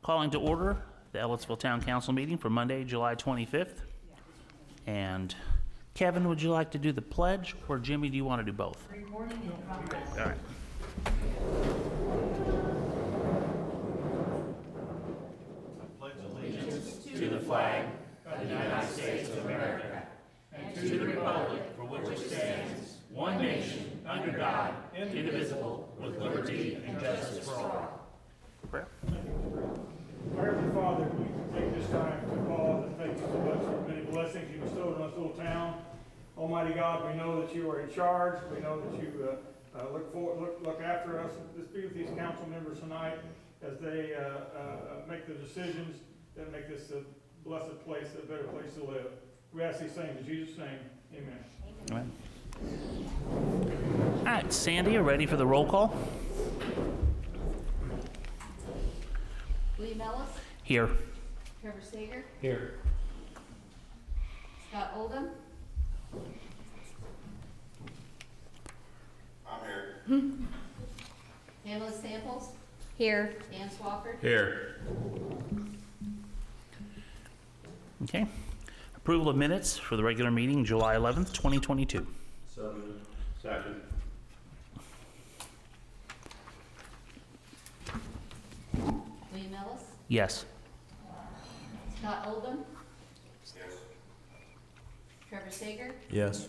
Calling to order the Ellettsville Town Council meeting for Monday, July 25th. And Kevin, would you like to do the pledge, or Jimmy, do you want to do both? Recording in progress. All right. To the flag of the United States of America and to the republic for which it stands, one nation, under God, indivisible, with liberty and justice for all. Prayer. Our Heavenly Father, we take this time to pause and thank you so much for the many blessings you bestowed on this little town. Almighty God, we know that you are in charge. We know that you look after us. Just be with these council members tonight as they make the decisions that make this a blessed place, a better place to live. We ask these things in Jesus' name. Amen. Amen. All right, Sandy, are ready for the roll call? William Ellis, Here. Trevor Sager, Here. Scott Oldham, I'm here. Pamela Samples, Here. Dan Swafford, Here. Okay. Approval of minutes for the regular meeting, July 11th, 2022. So moved. Second. William Ellis, Yes. Scott Oldham, Yes. Trevor Sager, Yes.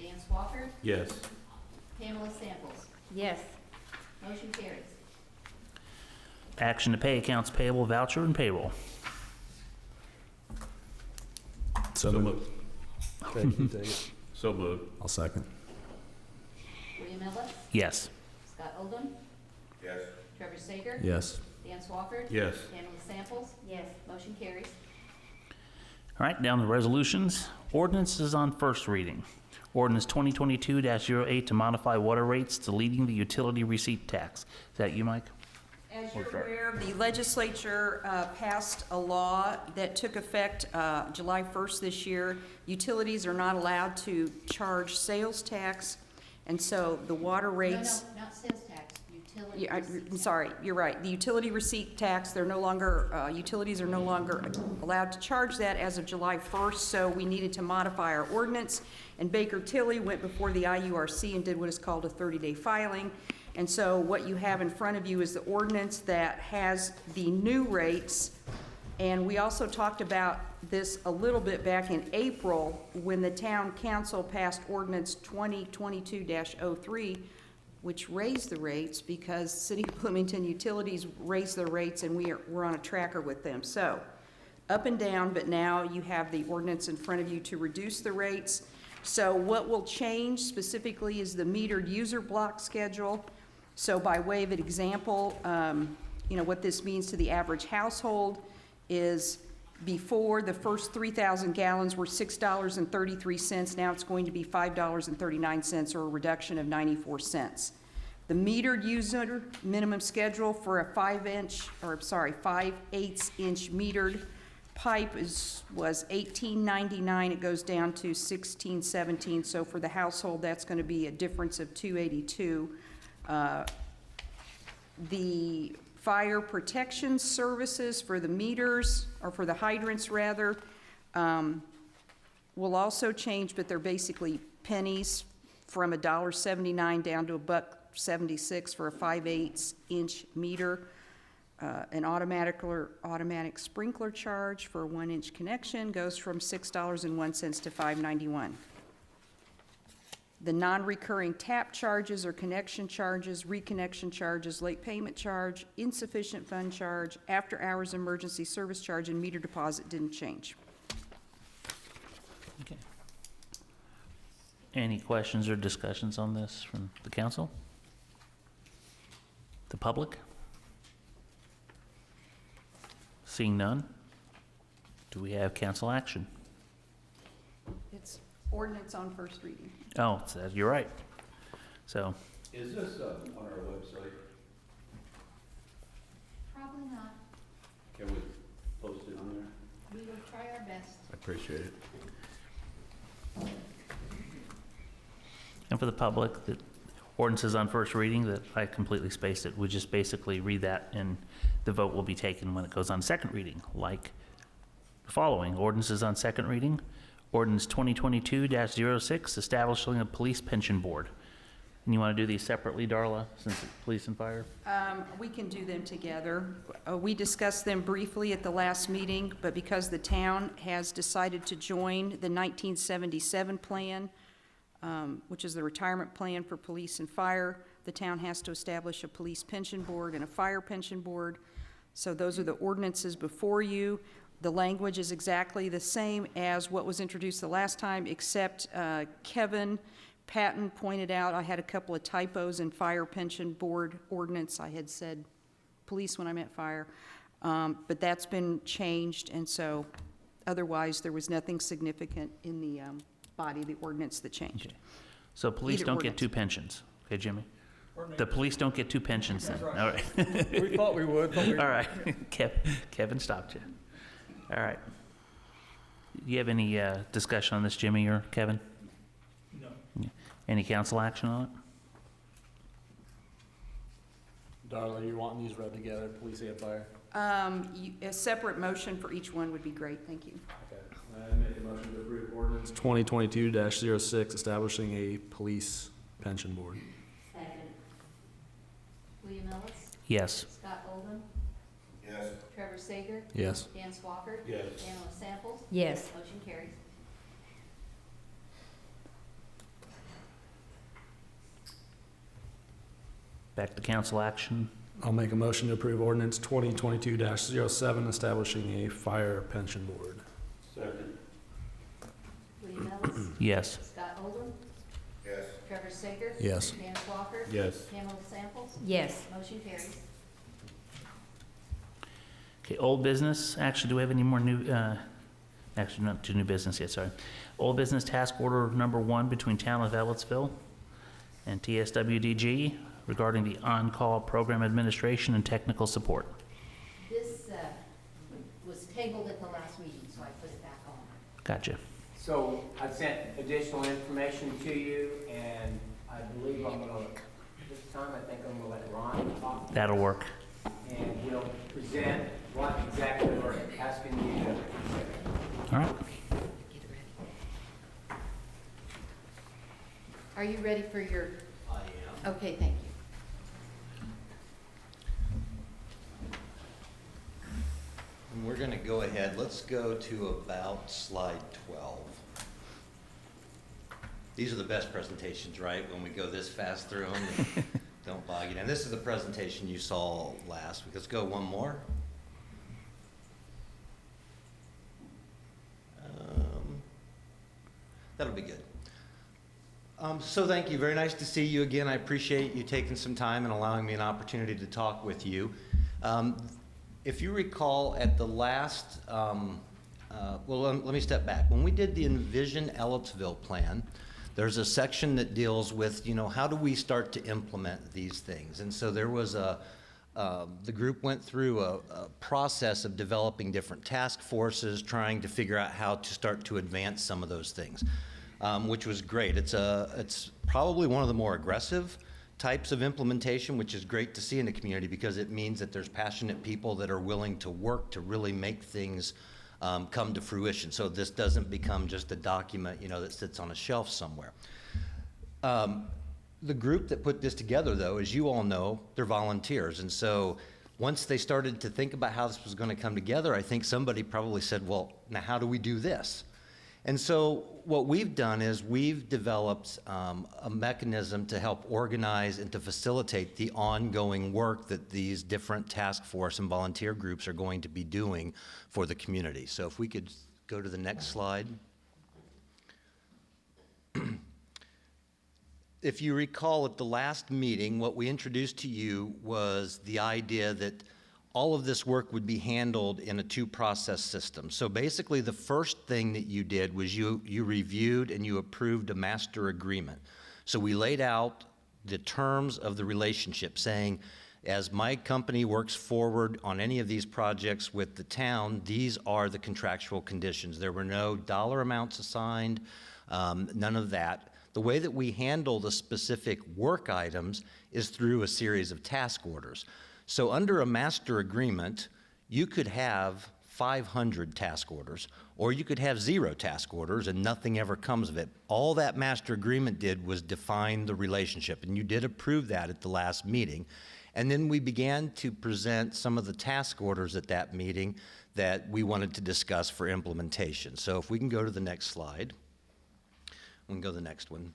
Dan Swafford, Yes. Pamela Samples. Yes. Motion carries. Action to pay accounts payable, voucher, and payroll. So moved. So moved. I'll second. William Ellis, Yes. Scott Oldham, Yes. Trevor Sager, Yes. Dan Swafford, Yes. Pamela Samples. Yes. Motion carries. All right, down to resolutions. Ordinances on first reading. Ordinance 2022-08 to modify water rates, deleting the utility receipt tax. Is that you, Mike? As you're aware, the legislature passed a law that took effect July 1st this year. Utilities are not allowed to charge sales tax, and so the water rates... No, not sales tax, utility Yeah, receipts. I'm sorry, you're right. The utility receipt tax, they're no longer, utilities are no longer allowed to charge that as of July 1st, so we needed to modify our ordinance. And Baker Tilly went before the IURC and did what is called a 30-day filing. And so what you have in front of you is the ordinance that has the new rates. And we also talked about this a little bit back in April when the town council passed ordinance 2022-03, which raised the rates because City of Bloomington Utilities raised their rates and we're on a tracker with them. So up and down, but now you have the ordinance in front of you to reduce the rates. So what will change specifically is the metered user block schedule. So by way of an example, what this means to the average household is before the first 3,000 gallons were $6.33. Now it's going to be $5.39, or a reduction of 94 cents. The metered user minimum schedule for a 5/8 inch metered pipe was $18.99. It goes down to $16.17. So for the household, that's going to be a difference of $2.82. The fire protection services for the meters, or for the hydrants rather, will also change, but they're basically pennies, from $1.79 down to $1.76 for a 5/8 inch meter. An automatic sprinkler charge for a 1 inch connection goes from $6.01 to $5.91. The non-recurring tap charges or connection charges, reconnection charges, late payment charge, insufficient fund charge, after-hours emergency service charge, and meter deposit didn't change. Okay. Any questions or discussions on this from the council? The public? Seeing none, do we have council action? It's ordinance on first reading. Oh, you're right. So, Is this on our website? Probably not. Can we post it on there? We will try our best. I appreciate it. and for the public, that Ordinances on first reading, that I completely spaced it. We just basically read that and the vote will be taken when it goes on second reading, like the following. Ordinances on second reading. Ordinance 2022-06, establishing a police pension board. And you want to do these separately, Darla, since it's police and fire? We can do them together. We discussed them briefly at the last meeting, but because the town has decided to join the 1977 plan, which is the retirement plan for police and fire, the town has to establish a police pension board and a fire pension board. So those are the ordinances before you. The language is exactly the same as what was introduced the last time, except Kevin Patton pointed out I had a couple of typos in fire pension board ordinance. I had said police when I meant fire, but that's been changed, and so otherwise there was nothing significant in the body of the ordinance that changed. Okay. So police Either don't get ordinance. two pensions, okay, Jimmy? Pardon me? The police don't get two pensions then? All right. We thought we would, but we. All right. Kevin stopped you. All right. You have any discussion on this, Jimmy or Kevin? No. Yeah. Any council action on it? Darla, you want these read together, police and fire? A separate motion for each one would be great, thank you. Okay. I make a motion to approve ordinance 2022-06, establishing a police pension board. Second. William Ellis, Yes. Scott Oldham, Yes. Trevor Sager, Yes. Dan Swafford. Yes. Pamela Samples. Yes. Motion carries. Back to council action. I'll make a motion to approve ordinance 2022-07, establishing a fire pension board. Second. William Ellis, Yes. Scott Oldham, Yes. Trevor Sager. Yes. Dan Swafford. Yes. Pamela Samples. Yes. Motion carries. Okay, old business. Actually, do we have any more new, actually not to new business yet, sorry. Old business task order number 1 between Town of Ellettsville and TSWDG regarding the on-call program administration and technical support. This was tabled at the last meeting, so I put it back on. Gotcha. So I sent additional information to you, and I believe I'm gonna, this time I think I'm gonna let Ron talk, That'll work. and he'll present what exactly we're asking you to consider. All right. Are you ready for your, I am. okay, thank you. And we're going to go ahead, let's go to about slide 12. These are the best presentations, right? When we go this fast through them, don't bog you down. This is the presentation you saw last week. Let's go one more. That'll be good. So thank you. Very nice to see you again. I appreciate you taking some time and allowing me an opportunity to talk with you. If you recall at the last, let me step back. When we did the Envision Ellettsville plan, there's a section that deals with, how do we start to implement these things? And so there was the group went through a process of developing different task forces, trying to figure out how to start to advance some of those things, which was great. It's probably one of the more aggressive types of implementation, which is great to see in the community because it means that there's passionate people that are willing to work to really make things come to fruition. So this doesn't become just a document, that sits on a shelf somewhere. The group that put this together, though, as you all know, they're volunteers. And so once they started to think about how this was going to come together, I think somebody probably said, well, now how do we do this? And so what we've done is we've developed a mechanism to help organize and to facilitate the ongoing work that these different task force and volunteer groups are going to be doing for the community. So if we could go to the next slide. If you recall at the last meeting, what we introduced to you was the idea that all of this work would be handled in a two-process system. So basically, the first thing that you did was you reviewed and you approved a master agreement. So we laid out the terms of the relationship, saying, as my company works forward on any of these projects with the town, these are the contractual conditions. There were no dollar amounts assigned, none of that. The way that we handle the specific work items is through a series of task orders. So under a master agreement, you could have 500 task orders, or you could have 0 task orders and nothing ever comes of it. All that master agreement did was define the relationship, and you did approve that at the last meeting. And then we began to present some of the task orders at that meeting that we wanted to discuss for implementation. So if we can go to the next slide. We can go to the next one.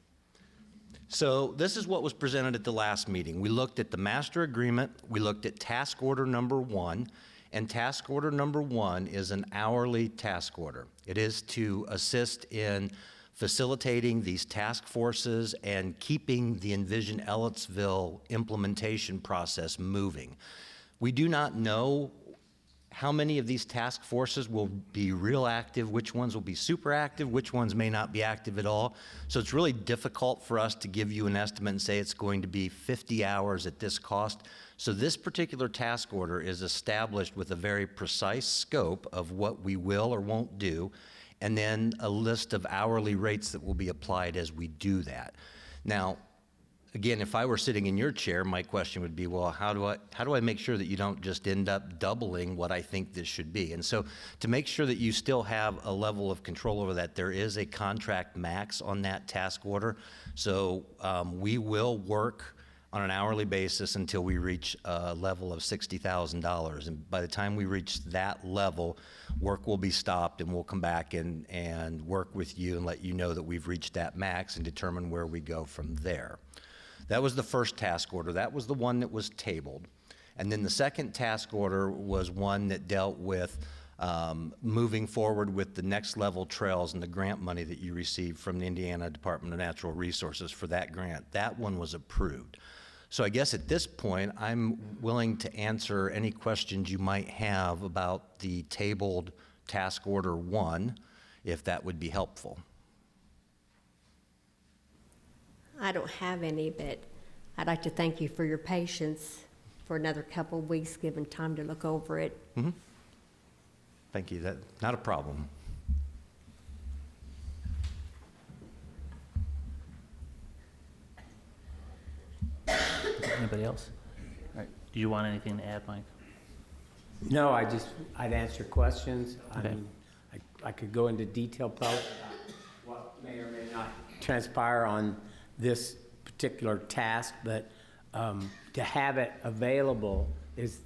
So this is what was presented at the last meeting. We looked at the master agreement, we looked at task order number 1, and task order number 1 is an hourly task order. It is to assist in facilitating these task forces and keeping the Envision Ellettsville implementation process moving. We do not know how many of these task forces will be real active, which ones will be super active, which ones may not be active at all. So it's really difficult for us to give you an estimate and say it's going to be 50 hours at this cost. So this particular task order is established with a very precise scope of what we will or won't do, and then a list of hourly rates that will be applied as we do that. Now, again, if I were sitting in your chair, my question would be, well, how do I make sure that you don't just end up doubling what I think this should be? And so to make sure that you still have a level of control over that, there is a contract max on that task order. So we will work on an hourly basis until we reach a level of $60,000. And by the time we reach that level, work will be stopped, and we'll come back and work with you and let you know that we've reached that max and determine where we go from there. That was the first task order. That was the one that was tabled. And then the second task order was one that dealt with moving forward with the next level trails and the grant money that you received from the Indiana Department of Natural Resources for that grant. That one was approved. So I guess at this point, I'm willing to answer any questions you might have about the tabled task order 1, if that would be helpful. I don't have any, but I'd like to thank you for your patience for another couple of weeks, given time to look over it. Mm-hmm. Thank you. That's not a problem. Anybody else? All right. Do you want anything to add, Mike? No, I'd answer questions. Okay. I mean, I could go into detail probably about what may or may not transpire on this particular task, but to have it available is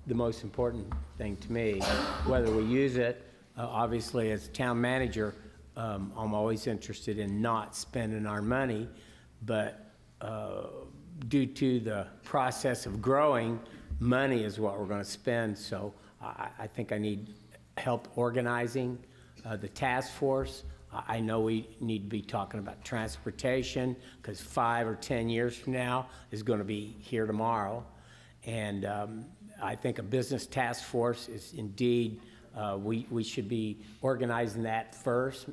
the most important thing to me. Whether we use it, obviously as town manager, I'm always interested in not spending our money, but due to the process of growing, money is what we're going to spend. So I think I need help organizing the task force. I know we need to be talking about transportation, because 5 or 10 years from now is going to be here tomorrow. And I think a business task force is indeed, we should be organizing that first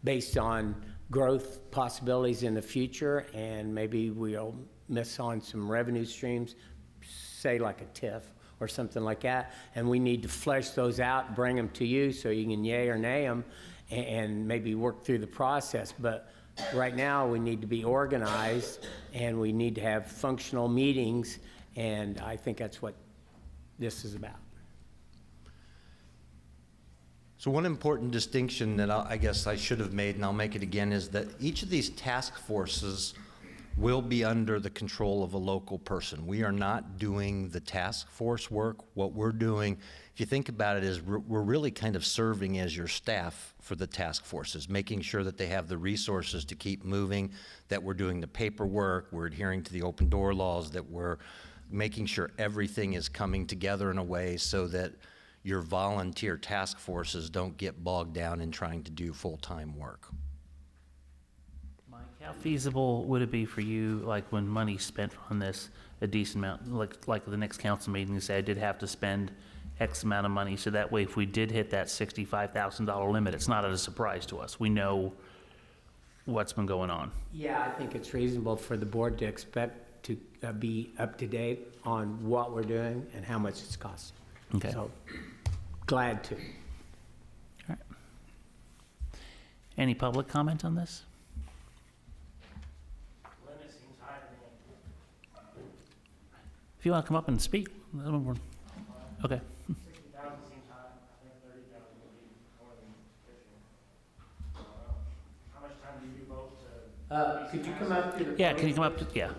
based on growth possibilities in the future, and maybe we'll miss on some revenue streams, say like a TIF or something like that, and we need to flesh those out, bring them to you so you can yay or nay them, and maybe work through the process. But right now, we need to be organized, and we need to have functional meetings, and I think that's what this is about. So one important distinction that I guess I should have made, and I'll make it again, is that each of these task forces will be under the control of a local person. We are not doing the task force work. What we're doing, if you think about it, is we're really kind of serving as your staff for the task forces, making sure that they have the resources to keep moving, that we're doing the paperwork, we're adhering to the open door laws, that we're making sure everything is coming together in a way so that your volunteer task forces don't get bogged down in trying to do full-time work. Mike, how feasible would it be for you, like when money's spent on this, a decent amount, like the next council meeting, you say I did have to spend X amount of money, so that way if we did hit that $65,000 limit, it's not a surprise to us. We know what's been going on. Yeah, I think it's reasonable for the board to expect to be up to date on what we're doing and how much it's costing. Okay. So, glad to. All right. Any public comment on this? Limit seems high to me. If you want to come up and speak. Okay. 60,000 seems high. I think 30,000 would be more than sufficient. How much time do you devote to? Could you come up to the? Yeah, can you come up? Yeah.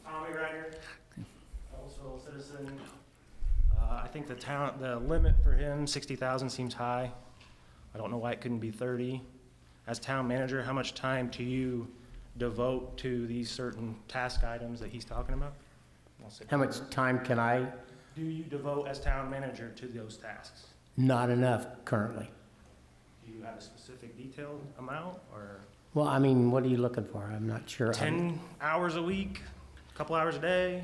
Tommy Ryder, Ellettsville citizen. I think the limit for him, 60,000 seems high. I don't know why it couldn't be 30. As town manager, how much time do you devote to these certain task items that he's talking about? How much time can I? Do you devote as town manager to those tasks? Not enough currently. Do you have a specific detailed amount, or Well, I mean, what are you looking for? I'm not sure. 10 hours a week, a couple hours a day?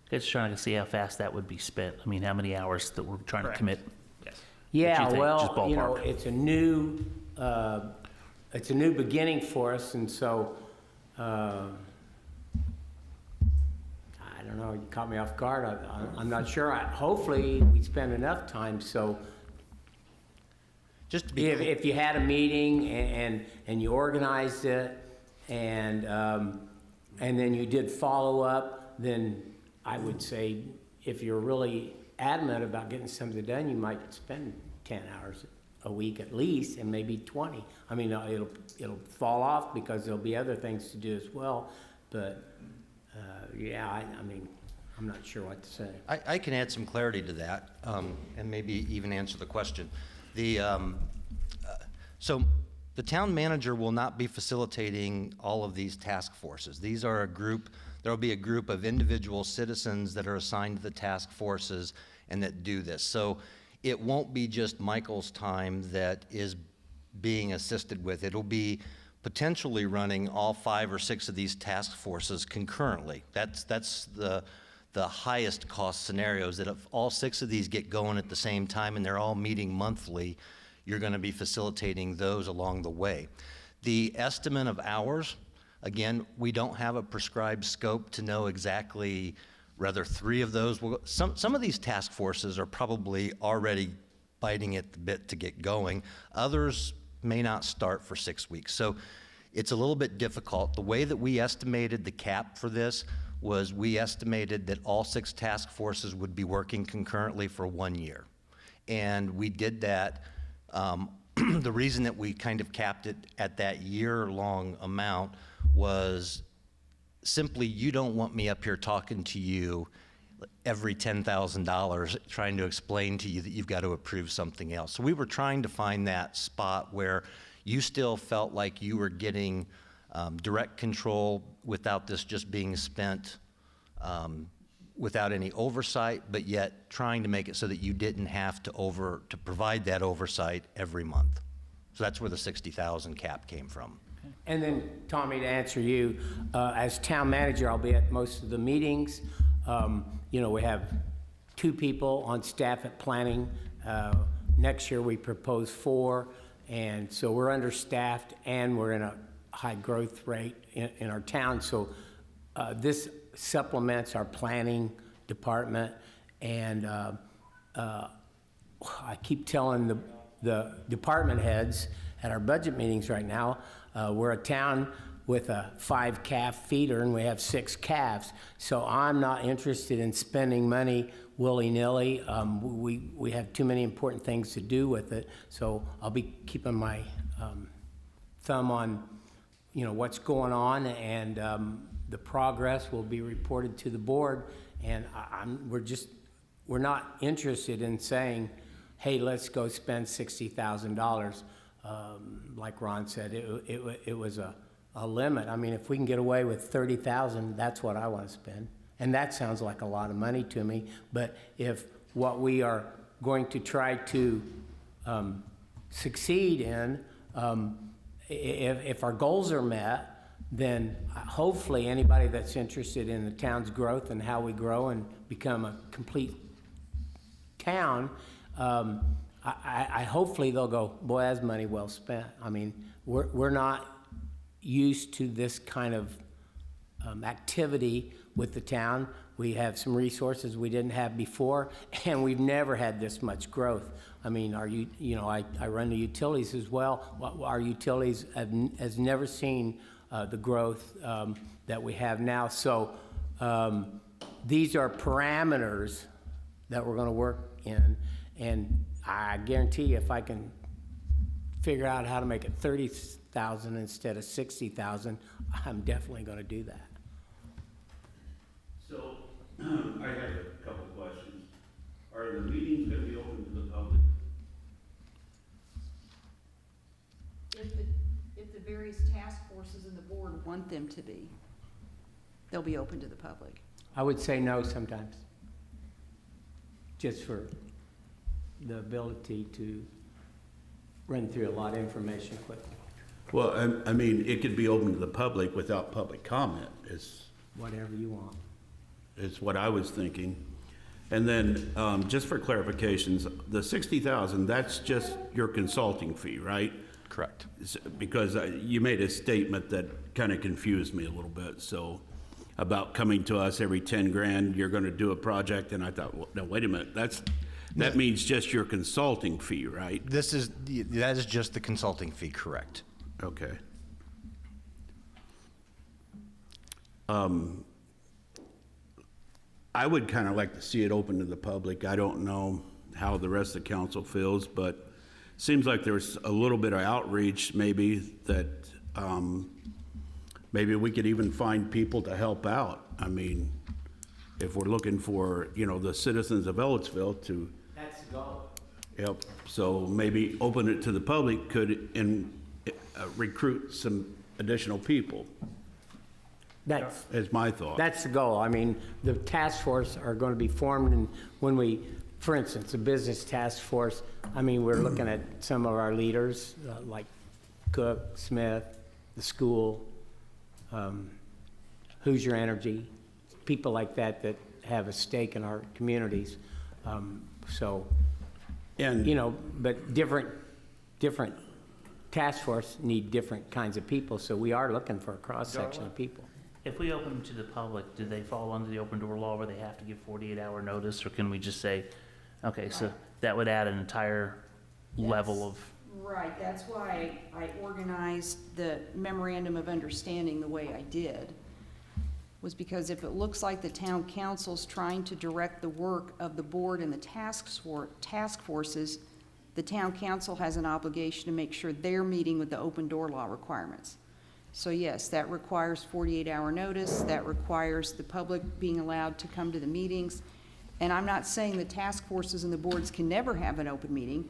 Just trying to see how fast that would be spent. I mean, how many hours that we're trying to Correct. commit. Yes. Yeah, think? Just well, you know, ballpark. it's a new beginning for us, and so, I don't know, you caught me off guard. I'm not sure. Hopefully, we spend enough time, so Just to be if you had a meeting and you organized it, and then you did follow up, then I would say, if you're really adamant about getting something done, you might spend 10 hours a week at least, and maybe 20. I mean, it'll fall off because there'll be other things to do as well, but, yeah, I mean, I'm not sure what to say. I can add some clarity to that, and maybe even answer the question. So the town manager will not be facilitating all of these task forces. These are a group, there will be a group of individual citizens that are assigned to the task forces and that do this. So it won't be just Michael's time that is being assisted with. It'll be potentially running all 5 or 6 of these task forces concurrently. That's the highest cost scenarios, that if all 6 of these get going at the same time and they're all meeting monthly, you're going to be facilitating those along the way. The estimate of hours, again, we don't have a prescribed scope to know exactly whether 3 of those will, some of these task forces are probably already biting at the bit to get going. Others may not start for 6 weeks. So it's a little bit difficult. The way that we estimated the cap for this was we estimated that all 6 task forces would be working concurrently for 1 year. And we did that. The reason that we kind of capped it at that year-long amount was simply, you don't want me up here talking to you every $10,000 trying to explain to you that you've got to approve something else. So we were trying to find that spot where you still felt like you were getting direct control without this just being spent without any oversight, but yet trying to make it so that you didn't have to provide that oversight every month. So that's where the 60,000 cap came from. And then, Tommy, to answer you, as town manager, I'll be at most of the meetings. You know, we have 2 people on staff at planning. Next year, we propose 4, and so we're understaffed, and we're in a high growth rate in our town. So this supplements our planning department, and I keep telling the department heads at our budget meetings right now, we're a town with a 5-calf feeder, and we have 6 calves. So I'm not interested in spending money willy-nilly. We have too many important things to do with it. So I'll be keeping my thumb on, you know, what's going on, and the progress will be reported to the board. And we're not interested in saying, hey, let's go spend $60,000. Like Ron said, it was a limit. I mean, if we can get away with 30,000, that's what I want to spend. And that sounds like a lot of money to me. But if what we are going to try to succeed in, if our goals are met, then hopefully anybody that's interested in the town's growth and how we grow and become a complete town, I hopefully they'll go, boy, that's money well spent. I mean, we're not used to this kind of activity with the town. We have some resources we didn't have before, and we've never had this much growth. I mean, I run the utilities as well. Our utilities has never seen the growth that we have now. So these are parameters that we're going to work in, and I guarantee you, if I can figure out how to make it 30,000 instead of 60,000, I'm definitely going to do that. So, I have a couple questions. Are the meetings gonna be open to the public? If the various task forces and the board want them to be, they'll be open to the public. I would say no sometimes, just for the ability to run through a lot of information quickly. Well, I mean, it could be open to the public without public comment, Whatever you want. is what I was thinking. And then, just for clarifications, the 60,000, that's just your consulting fee, right? Correct. Because you made a statement that kind of confused me a little bit, so, about coming to us every 10 grand, you're gonna do a project, and I thought, well, no, wait a minute, that means just your consulting fee, right? That is just the consulting fee, correct? Okay. I would kind of like to see it open to the public. I don't know how the rest of the council feels, but seems like there's a little bit of outreach maybe that maybe we could even find people to help out. I mean, if we're looking for, the citizens of Ellettsville to That's the goal. help, so maybe open it to the public could recruit some additional people, is my thought. That's the goal. I mean, the task force are going to be formed, and when we, for instance, the business task force, I mean, we're looking at some of our leaders, like Cook, Smith, the school, Hoosier Energy, people like that that have a stake in our communities. But different task force need different kinds of people, so we are looking for a cross-section of people. If we open them to the public, do they fall under the open door law where they have to give 48-hour notice, or can we just say, okay, so that would add an entire level of, Right, that's why I organized the memorandum of understanding the way I did, was because if it looks like the town council's trying to direct the work of the board and the task forces, the town council has an obligation to make sure they're meeting with the open door law requirements. So yes, that requires 48-hour notice, that requires the public being allowed to come to the meetings. And I'm not saying the task forces and the boards can never have an open meeting,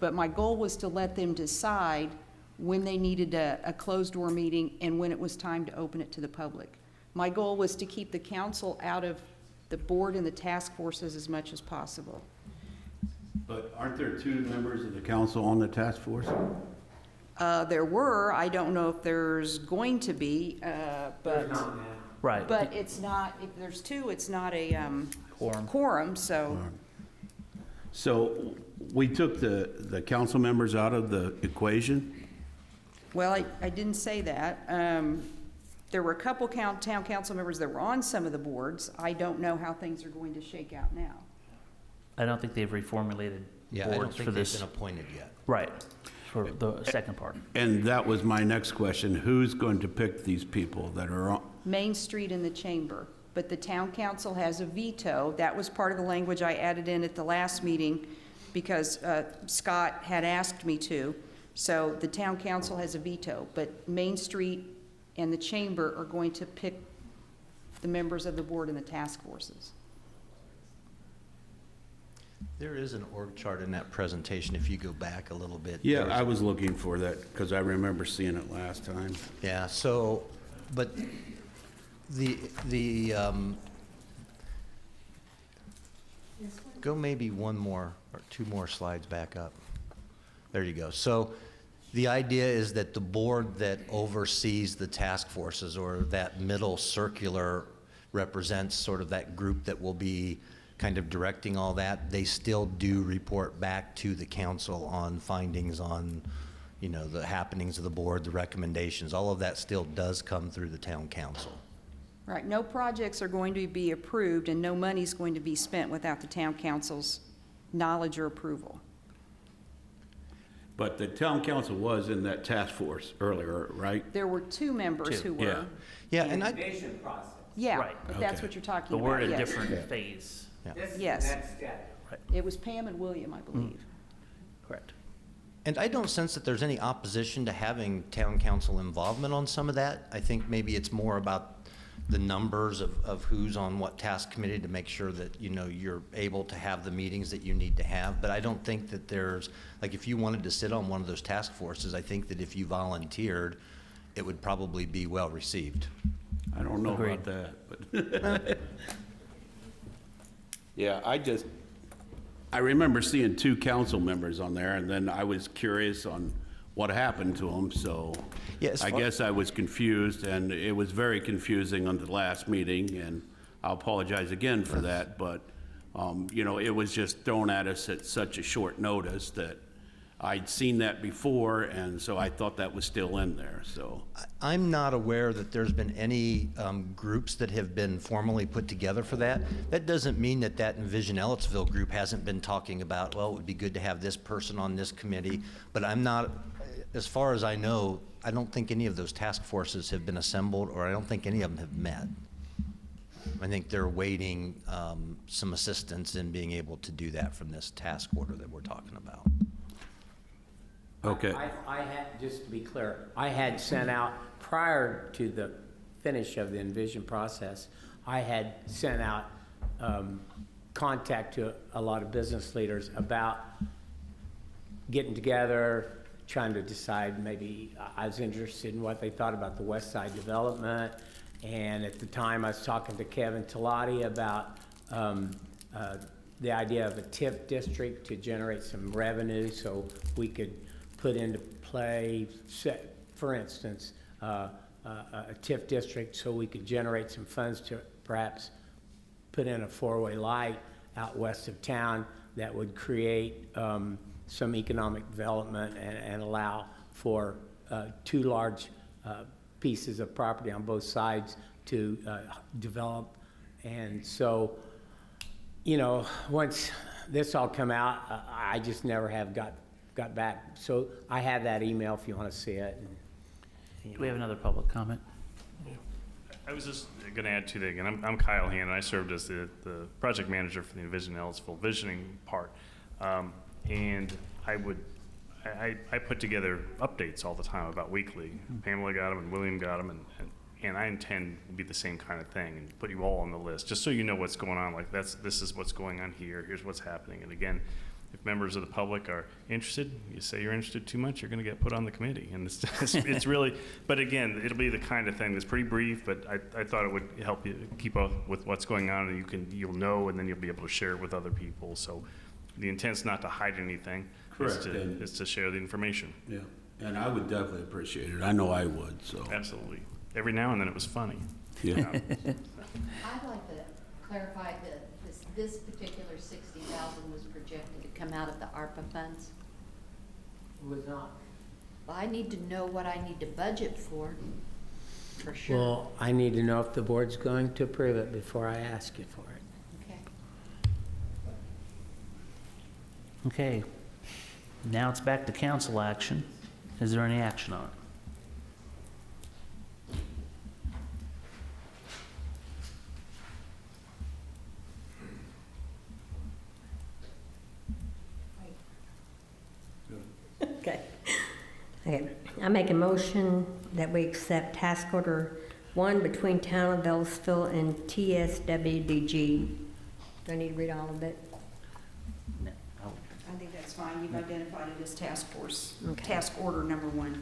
but my goal was to let them decide when they needed a closed-door meeting and when it was time to open it to the public. My goal was to keep the council out of the board and the task forces as much as possible. But aren't there 2 members of the council on the task force? There were, I don't know if there's going to be, but right? it's not, if there's 2, it's not a Quorum. so. So we took the council members out of the equation? Well, I didn't say that. There were a couple town council members that were on some of the boards. I don't know how things are going to shake out now. I don't think they've reformulated Yeah, I don't boards think for they've this. been appointed yet. Right, for the second part. And that was my next question. Who's going to pick these people that are on? Main Street and the Chamber, but the town council has a veto. That was part of the language I added in at the last meeting because Scott had asked me to. So the town council has a veto, but Main Street and the Chamber are going to pick the members of the board and the task forces. There is an org chart in that presentation if you go back a little bit. Yeah, There's- I was looking for that because I remember seeing it last time. Yeah, so, but go maybe one more or 2 more slides back up. There you go. So the idea is that the board that oversees the task forces, or that middle circular, represents sort of that group that will be kind of directing all that. They still do report back to the council on findings on, the happenings of the board, the recommendations. All of that still does come through the town council. Right, no projects are going to be approved and no money's going to be spent without the town council's knowledge or approval. But the town council was in that task force earlier, right? There were two members Two, who yeah. were. Yeah, and I, Vision process. Yeah, Right. if that's Okay. what you're talking But about, we're at a yes. different phase. This is the Yes. next step. It was Pam and William, I believe. Correct. And I don't sense that there's any opposition to having town council involvement on some of that. I think maybe it's more about the numbers of who's on what task committee to make sure that, you know, you're able to have the meetings that you need to have. But I don't think that there's, like, if you wanted to sit on one of those task forces, I think that if you volunteered, it would probably be well received. I don't know Agreed. about that, but. Yeah, I remember seeing two council members on there, and then I was curious on what happened to them, so Yeah, as I far- guess I was confused, and it was very confusing on the last meeting, and I'll apologize again for that, but, you know, it was just thrown at us at such a short notice that I'd seen that before, and so I thought that was still in there, so. I'm not aware that there's been any groups that have been formally put together for that. That doesn't mean that Envision Ellettsville group hasn't been talking about, well, it would be good to have this person on this committee, but I'm not, as far as I know, I don't think any of those task forces have been assembled, or I don't think any of them have met. I think they're awaiting some assistance in being able to do that from this task order that we're talking about. Okay. I had, just to be clear, I had sent out, prior to the finish of the Envision process, I had sent out contact to a lot of business leaders about getting together, trying to decide, maybe I was interested in what they thought about the West Side development. And at the time, I was talking to Kevin Talati about the idea of a TIF district to generate some revenue so we could put into play, for instance, a TIF district so we could generate some funds to perhaps put in a four-way light out west of town that would create some economic development and allow for two large pieces of property on both sides to develop. And so, you know, once this all come out, I just never have got back. So I have that email if you want to see it. Do we have another public comment? I was just going to add to that again. I'm Kyle Hannon. I served as the project manager for the Envision Ellettsville visioning part. And I put together updates all the time about weekly. Pamela got them and William got them, and I intend to be the same kind of thing and put you all on the list, just so you know what's going on. Like this is what's going on here. Here's what's happening. And again, if members of the public are interested, you say you're interested too much, you're going to get put on the committee. And it's really, but again, it'll be the kind of thing that's pretty brief, but I thought it would help you keep up with what's going on, and you'll know, and then you'll be able to share it with other people. So the intent's not to hide anything. Correct. Is to share the information. Yeah, and I would definitely appreciate it. I know I would, so. Absolutely. Every now and then it was funny. Yeah. I'd like to clarify that this particular 60,000 was projected to come out of the ARPA funds. It was not. Well, I need to know what I need to budget for sure. Well, I need to know if the board's going to approve it before I ask you for it. Okay. Okay. Now it's back to council action. Is there any action on it? Okay, I make a motion that we accept task order 1 between Town of Ellettsville and TSWDG. Do I need to read all of it? No. Oh, I think that's fine. You've identified it as task force, Okay. task order number 1.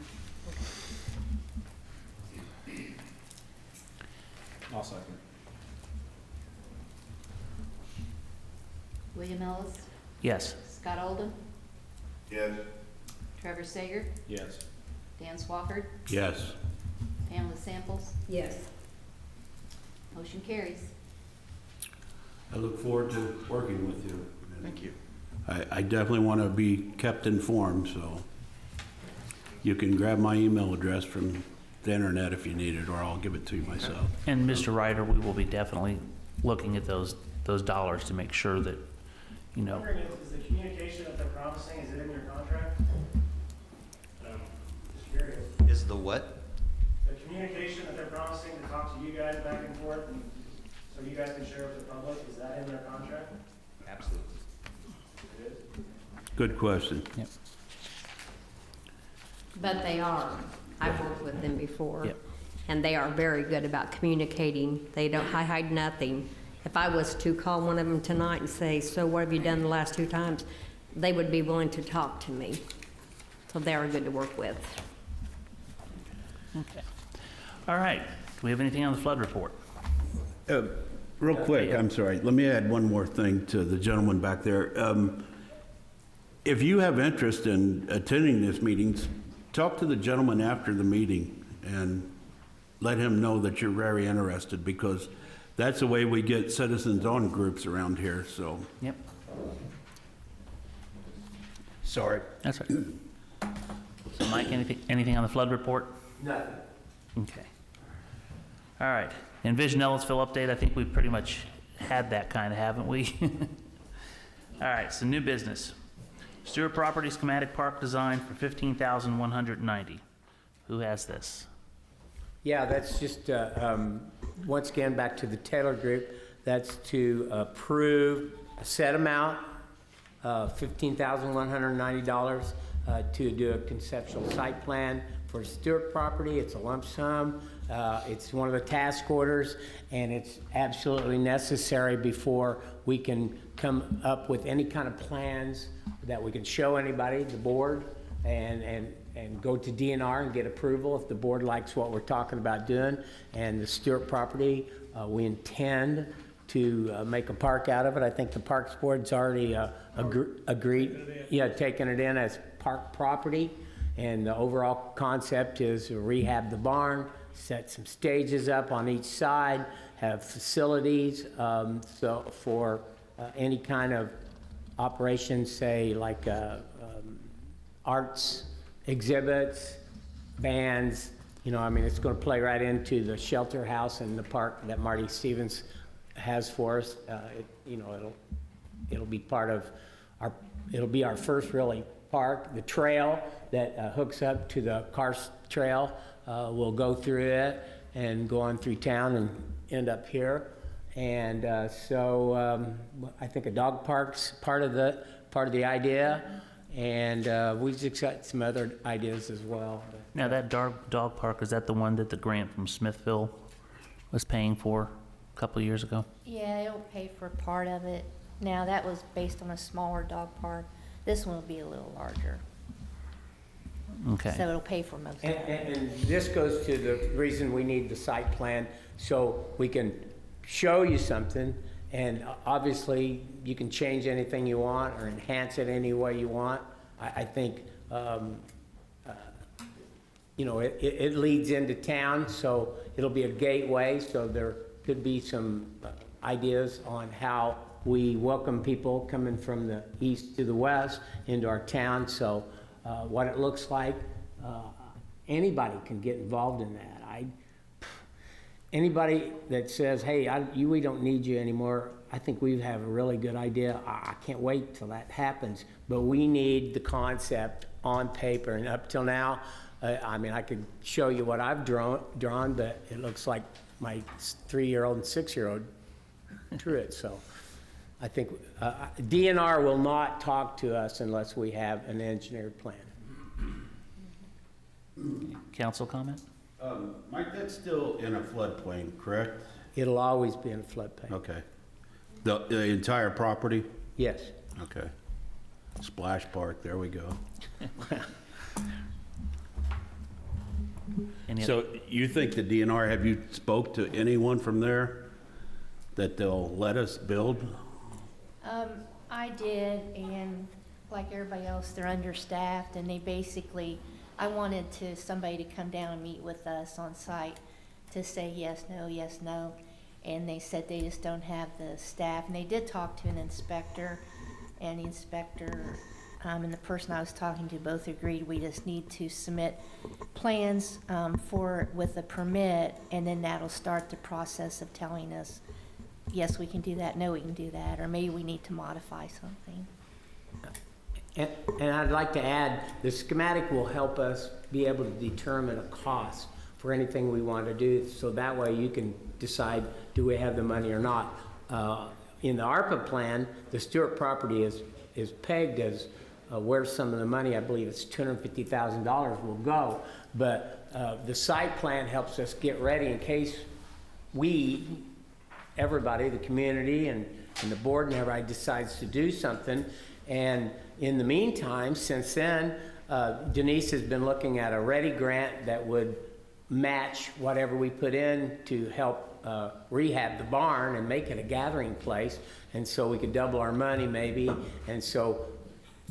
I'll second. William Ellis, Yes. Scott Oldham, Yes. Trevor Sager, Yes. Dan Swafford, Yes. Pamela Samples. Yes. Motion carries. I look forward to working with you. Thank you. I definitely want to be kept informed, so you can grab my email address from the internet if you need it, or I'll give it to you myself. And Mr. Ryder, we will be definitely looking at those dollars to make sure that, you I'm know, wondering, is the communication that they're promising, is it in your contract? Just curious. Is the what? The communication that they're promising to talk to you guys back and forth, and so you guys can share with the public, is that in their contract? Absolutely. It is? Good question. yep, But they are. I've worked with them before. Yep. And they are very good about communicating. They don't hide nothing. If I was to call one of them tonight and say, so what have you done the last 2 times? They would be willing to talk to me. So they are good to work with. okay. All right, do we have anything on the flood report? Real quick, I'm sorry, let me add one more thing to the gentleman back there. If you have interest in attending these meetings, talk to the gentleman after the meeting and let him know that you're very interested, because that's the way we get citizens on groups around here, so. Yep, Sorry. that's right. So Mike, anything on the flood report? Nothing. Okay. All right, Envision Ellettsville update, I think we've pretty much had that kind of, haven't we? All right, so new business. Stewart Property schematic park design for $15,190. Who has this? Yeah, that's just, once again, back to the Taylor Group. That's to approve a set amount, $15,190, to do a conceptual site plan for Stewart property. It's a lump sum. It's one of the task orders, and it's absolutely necessary before we can come up with any kind of plans that we can show anybody, the board, and go to DNR and get approval if the board likes what we're talking about doing. And the Stewart property, we intend to make a park out of it. I think the Parks Board's already agreed, taking it in as park property. And the overall concept is to rehab the barn, set some stages up on each side, have facilities, so for any kind of operation, say like arts exhibits, bands, I mean, it's going to play right into the shelter house and the park that Marty Stevens has for us. It'll be part of it'll be our first really park. The trail that hooks up to the Karst Trail will go through it and go on through town and end up here. And so I think a dog park's part of the idea, and we've just got some other ideas as well. Now, that dog park, is that the one that the grant from Smithville was paying for a couple of years ago? Yeah, it'll pay for part of it. Now, that was based on a smaller dog park. This one will be a little larger. Okay. So it'll pay for most of it. And this goes to the reason we need the site plan, so we can show you something, and obviously you can change anything you want or enhance it any way you want. I think, it leads into town, so it'll be a gateway, so there could be some ideas on how we welcome people coming from the east to the west into our town. So what it looks like, anybody can get involved in that. Anybody that says, hey, we don't need you anymore, I think we have a really good idea. I can't wait till that happens. But we need the concept on paper. And up till now, I could show you what I've drawn, but it looks like my 3-year-old and 6-year-old drew it. So I think DNR will not talk to us unless we have an engineered plan. Council comment? Mike, that's still in a floodplain, correct? It'll always be in a floodplain. Okay. The entire property? Yes. Okay. Splash Park, there we go. So you think the DNR, have you spoke to anyone from there that they'll let us build? I did, and like everybody else, they're understaffed, and they basically, I wanted somebody to come down and meet with us on site to say yes, no, and they said they just don't have the staff. And they did talk to an inspector, and the inspector and the person I was talking to both agreed we just need to submit plans with a permit, and then that'll start the process of telling us, yes, we can do that, no, we can do that, or maybe we need to modify something. And I'd like to add, the schematic will help us be able to determine a cost for anything we want to do, so that way you can decide, do we have the money or not. In the ARPA plan, the Stewart property is pegged as where some of the money, I believe it's $250,000 will go, but the site plan helps us get ready in case everybody, the community and the board and everybody decides to do something. And in the meantime, since then, Denise has been looking at a READY grant that would match whatever we put in to help rehab the barn and make it a gathering place. And so we could double our money maybe. And so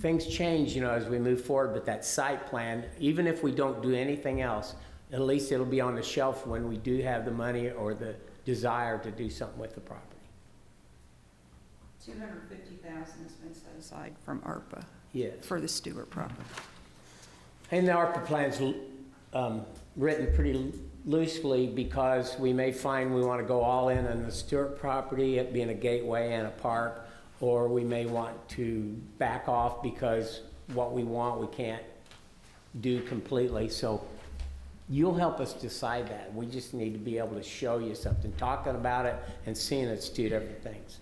things change, you know, as we move forward, but that site plan, even if we don't do anything else, at least it'll be on the shelf when we do have the money or the desire to do something with the property. $250,000 has been set aside from ARPA. Yes. For the Stewart property. And the ARPA plan's written pretty loosely because we may find we want to go all in on the Stewart property, it being a gateway and a park, or we may want to back off because what we want we can't do completely. So you'll help us decide that. We just need to be able to show you something, talking about it and seeing it's two different things.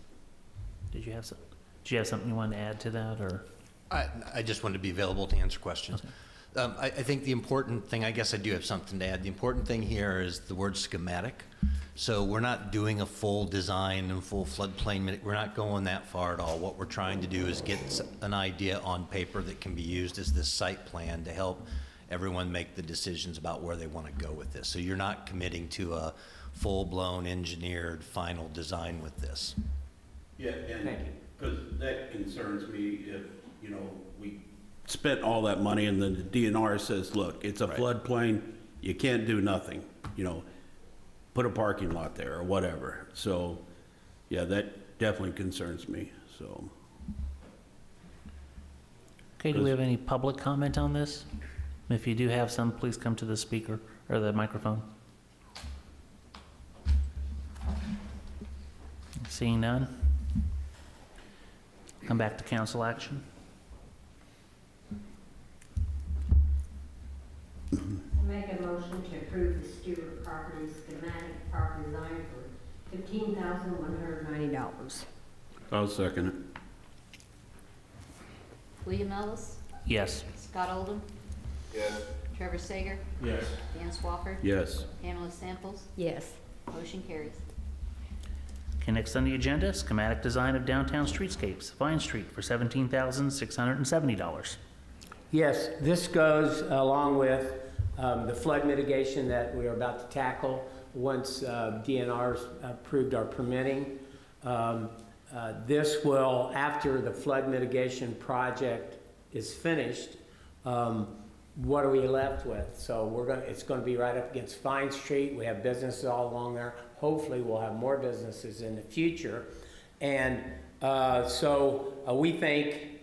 Did you have something you wanted to add to that, or? I just wanted to be available to answer questions. Okay. I think the important thing, I guess I do have something to add. The important thing here is the word schematic. So we're not doing a full design and full floodplain. We're not going that far at all. What we're trying to do is get an idea on paper that can be used as this site plan to help everyone make the decisions about where they want to go with this. So you're not committing to a full-blown engineered final design with this. Yeah, and because that concerns me if, you know, we spent all that money and then the DNR says, look, it's a floodplain, you can't do nothing, you know, put a parking lot there or whatever. So, yeah, that definitely concerns me, so. Okay, do we have any public comment on this? If you do have some, please come to the speaker or the microphone. Seeing none? Come back to council action. Make a motion to approve the Stewart property schematic park design for $15,190. I'll second it. William Ellis, Yes. Scott Oldham, Yes. Trevor Sager, Yes. Dan Swafford, Yes. Pamela Samples, Yes. motion carries. Okay, next on the agenda, schematic design of downtown streetscapes, Vine Street for $17,670. Yes, this goes along with the flood mitigation that we are about to tackle once DNR's approved our permitting. This will, after the flood mitigation project is finished, what are we left with? So it's going to be right up against Vine Street. We have businesses all along there. Hopefully we'll have more businesses in the future. And so we think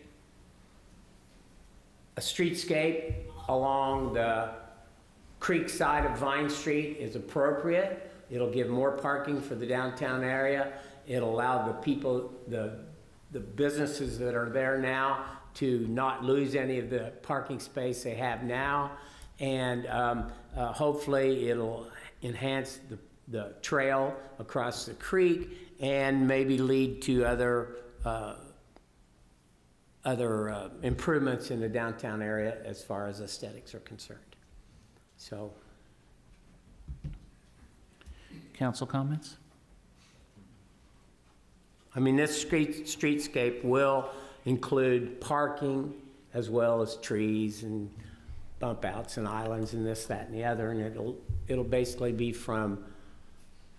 a streetscape along the creek side of Vine Street is appropriate. It'll give more parking for the downtown area. It'll allow the people, the businesses that are there now to not lose any of the parking space they have now. And hopefully it'll enhance the trail across the creek and maybe lead to other improvements in the downtown area as far as aesthetics are concerned. So. Council comments? I mean, this streetscape will include parking as well as trees and bump outs and islands and this, that, and the other. And it'll basically be from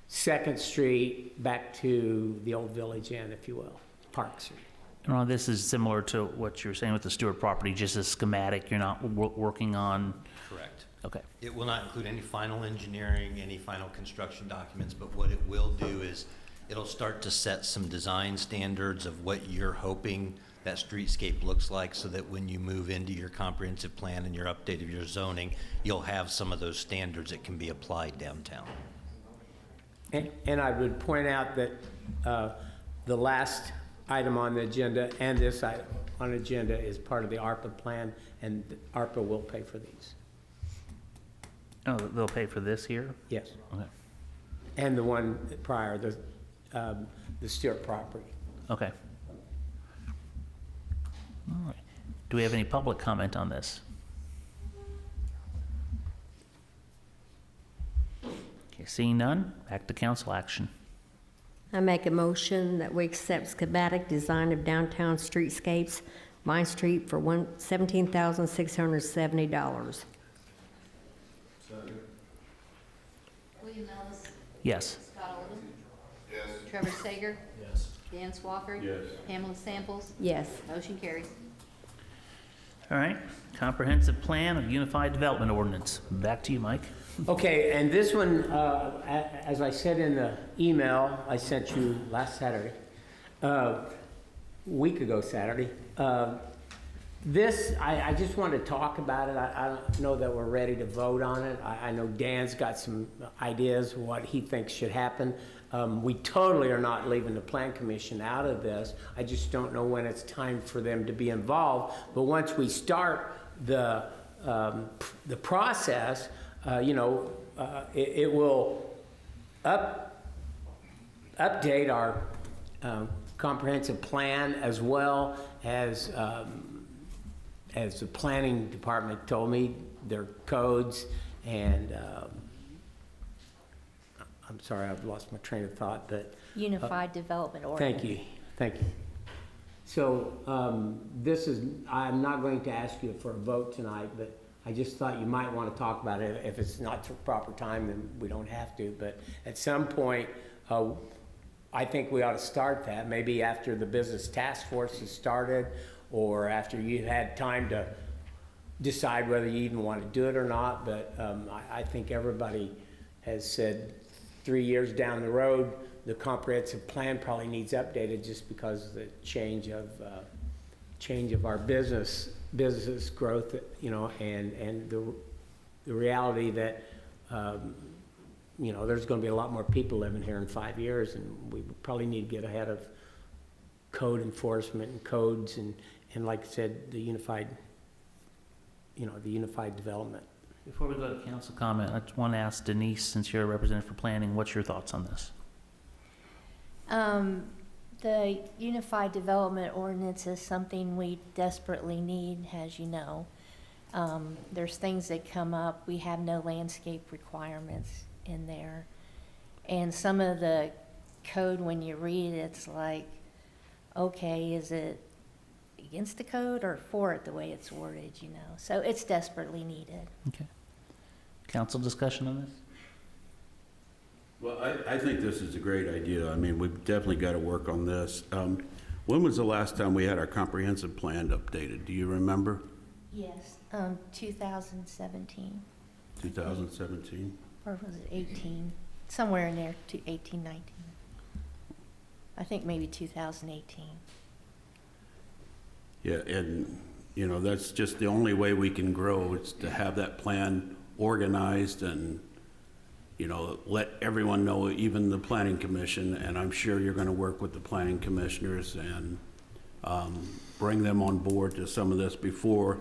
2nd Street back to the old Village Inn, if you will, Park Street. Ron, this is similar to what you were saying with the Stewart property, just a schematic. You're not working on. Correct. Okay. It will not include any final engineering, any final construction documents, but what it will do is it'll start to set some design standards of what you're hoping that streetscape looks like, so that when you move into your comprehensive plan and your update of your zoning, you'll have some of those standards that can be applied downtown. And I would point out that the last item on the agenda and this item on the agenda is part of the ARPA plan, and ARPA will pay for these. Oh, they'll pay for this here? Yes. Okay. And the one prior, the Stewart property. Okay. All right. Do we have any public comment on this? Okay, seeing none, back to council action. I make a motion that we accept schematic design of downtown streetscapes, Vine Street for $17,670. William Ellis, Yes. Scott Oldham, Yes. Trevor Sager, Yes. Dan Swafford. Yes. Pamela Samples, Yes. motion carries. All right, comprehensive plan of unified development ordinance. Back to you, Mike. Okay, and this one, as I said in the email I sent you last Saturday, week ago Saturday, this, I just want to talk about it. I don't know that we're ready to vote on it. I know Dan's got some ideas what he thinks should happen. We totally are not leaving the Plan Commission out of this. I just don't know when it's time for them to be involved. But once we start the process, it will update our comprehensive plan, as well as the planning department told me, their codes, and I'm sorry, I've lost my train of thought, but Unified Development Ordinance. thank you. So this is, I'm not going to ask you for a vote tonight, but I just thought you might want to talk about it. If it's not the proper time, then we don't have to. But at some point, I think we ought to start that, maybe after the business task force has started, or after you've had time to decide whether you even want to do it or not. But I think everybody has said 3 years down the road, the comprehensive plan probably needs updated, just because of the change of our business growth, and the reality that there's going to be a lot more people living here in 5 years, and we probably need to get ahead of code enforcement and codes, and like I said, the unified development. Before we go to council comment, I just want to ask Denise, since you're a representative for planning, what's your thoughts on this? The Unified Development Ordinance is something we desperately need, as you know. There's things that come up. We have no landscape requirements in there. And some of the code, when you read it, it's like, okay, is it against the code or for it, the way it's worded, So it's desperately needed. Okay. Council discussion on this? Well, I think this is a great idea. I mean, we've definitely got to work on this. When was the last time we had our comprehensive plan updated? Do you remember? Yes, 2017. 2017? Or was it 18? Somewhere in there, 18, 19. I think maybe 2018. Yeah, and, that's just the only way we can grow, is to have that plan organized and, let everyone know, even the planning commission, and I'm sure you're going to work with the planning commissioners and bring them on board to some of this before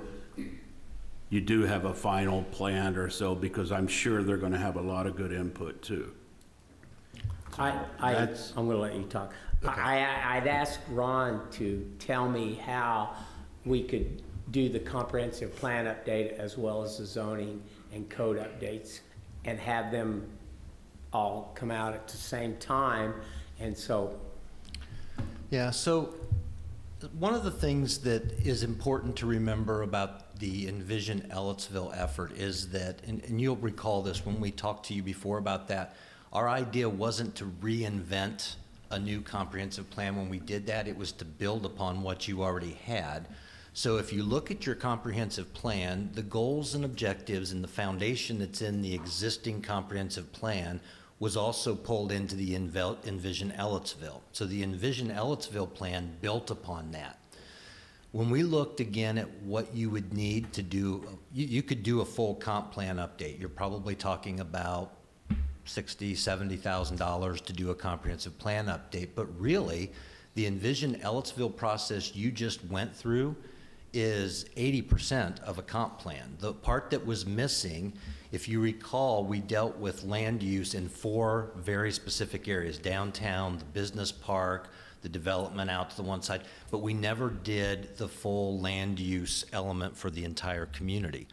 you do have a final plan or so, because I'm sure they're going to have a lot of good input too. I'm going to let you talk. Okay. I'd ask Ron to tell me how we could do the comprehensive plan update as well as the zoning and code updates, and have them all come out at the same time. And so, Yeah, so one of the things that is important to remember about the Envision Ellettsville effort is that, and you'll recall this when we talked to you before about that, our idea wasn't to reinvent a new comprehensive plan when we did that. It was to build upon what you already had. So if you look at your comprehensive plan, the goals and objectives and the foundation that's in the existing comprehensive plan was also pulled into the Envision Ellettsville. So the Envision Ellettsville plan built upon that. When we looked again at what you would need to do, you could do a full comp plan update. You're probably talking about $60,000, $70,000 to do a comprehensive plan update. But really, the Envision Ellettsville process you just went through is 80% of a comp plan. The part that was missing, if you recall, we dealt with land use in 4 very specific areas: downtown, the business park, the development out to the one side, but we never did the full land use element for the entire community.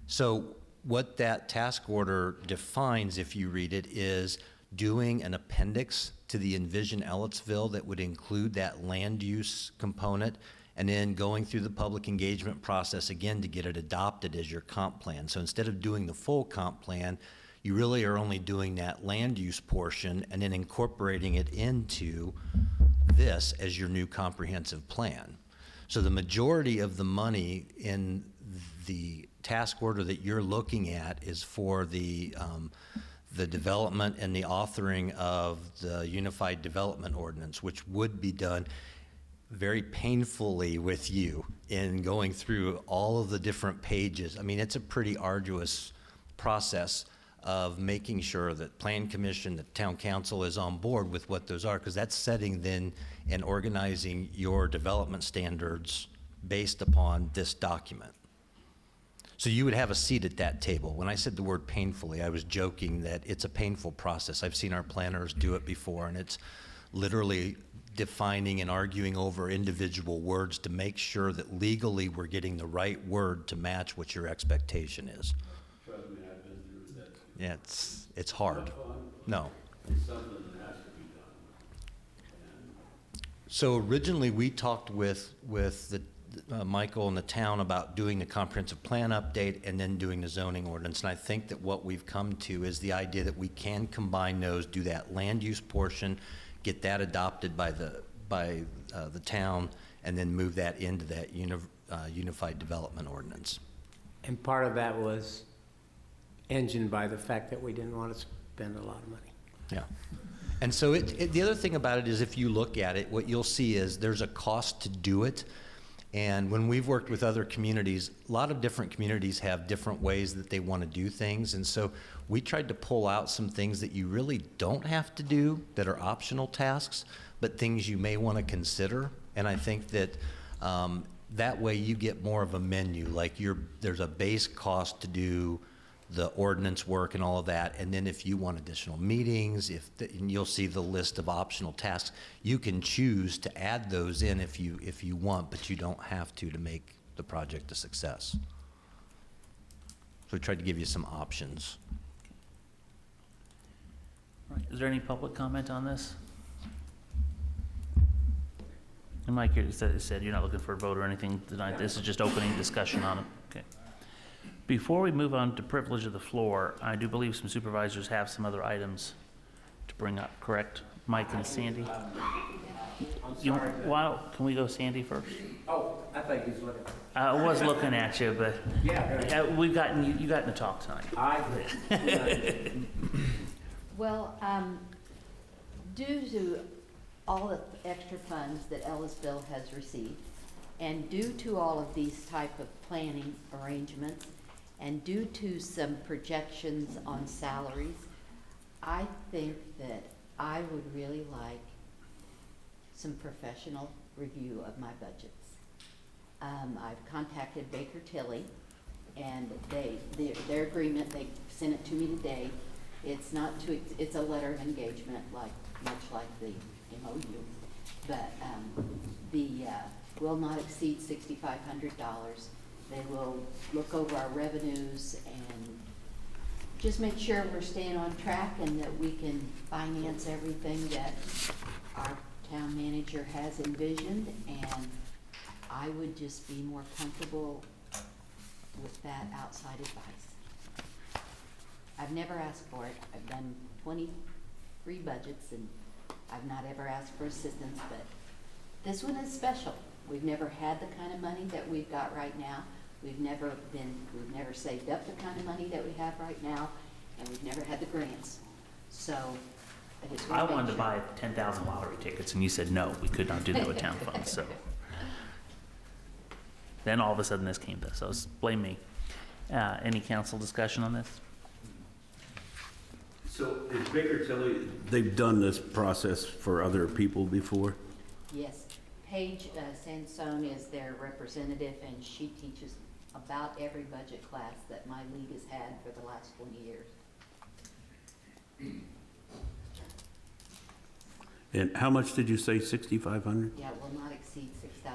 So what that task order defines, if you read it, is doing an appendix to the Envision Ellettsville that would include that land use component, and then going through the public engagement process again to get it adopted as your comp plan. So instead of doing the full comp plan, you really are only doing that land use portion and then incorporating it into this as your new comprehensive plan. So the majority of the money in the task order that you're looking at is for the development and the authoring of the Unified Development Ordinance, which would be done very painfully with you in going through all of the different pages. I mean, it's a pretty arduous process of making sure that Plan Commission, the Town Council is on board with what those are, because that's setting then and organizing your development standards based upon this document. So you would have a seat at that table. When I said the word painfully, I was joking that it's a painful process. I've seen our planners do it before, and it's literally defining and arguing over individual words to make sure that legally we're getting the right word to match what your expectation is. Trust me, I've been through that. Yeah, it's hard. No. It's something that has to be done. So originally, we talked with the Michael and the town about doing the comprehensive plan update and then doing the zoning ordinance. And I think that what we've come to is the idea that we can combine those, do that land use portion, get that adopted by the town, and then move that into that Unified Development Ordinance. And part of that was engined by the fact that we didn't want to spend a lot of money. Yeah. And so the other thing about it is, if you look at it, what you'll see is there's a cost to do it. And when we've worked with other communities, a lot of different communities have different ways that they want to do things. And so we tried to pull out some things that you really don't have to do that are optional tasks, but things you may want to consider. And I think that that way you get more of a menu. Like there's a base cost to do the ordinance work and all of that, and then if you want additional meetings, and you'll see the list of optional tasks, you can choose to add those in if you want, but you don't have to make the project a success. So we tried to give you some options. All right, is there any public comment on this? And Mike, you said you're not looking for a vote or anything tonight. This is just opening discussion on it. Okay. Before we move on to privilege of the floor, I do believe some supervisors have some other items to bring up, correct? Mike and Sandy? I'm sorry. Can we go Sandy first? Oh, I think he's looking. I was looking at you, but Yeah. you got to talk tonight. Well, due to all the extra funds that Ellettsville has received, and due to all of these type of planning arrangements, and due to some projections on salaries, I think that I would really like some professional review of my budgets. I've contacted Baker Tilly, and their agreement, they sent it to me today. It's it's a letter of engagement, much like the MOU, but will not exceed $6,500. They will look over our revenues and just make sure we're staying on track and that we can finance everything that our town manager has envisioned, and I would just be more comfortable with that outside advice. I've never asked for it. I've done 23 budgets and I've not ever asked for assistance, but this one is special. We've never had the kind of money that we've got right now. We've never saved up the kind of money that we have right now, and we've never had the grants. So I wanted to buy 10,000 lottery tickets, and you said no, we could not do that with town funds. So Then all of a sudden this came to us, so blame me. Any council discussion on this? So is Baker Tilly, they've done this process for other people before? Yes, Paige Sansone is their representative, and she teaches about every budget class that my league has had for the last 20 years. And how much did you say, 6,500? Yeah, it will not exceed $6,500.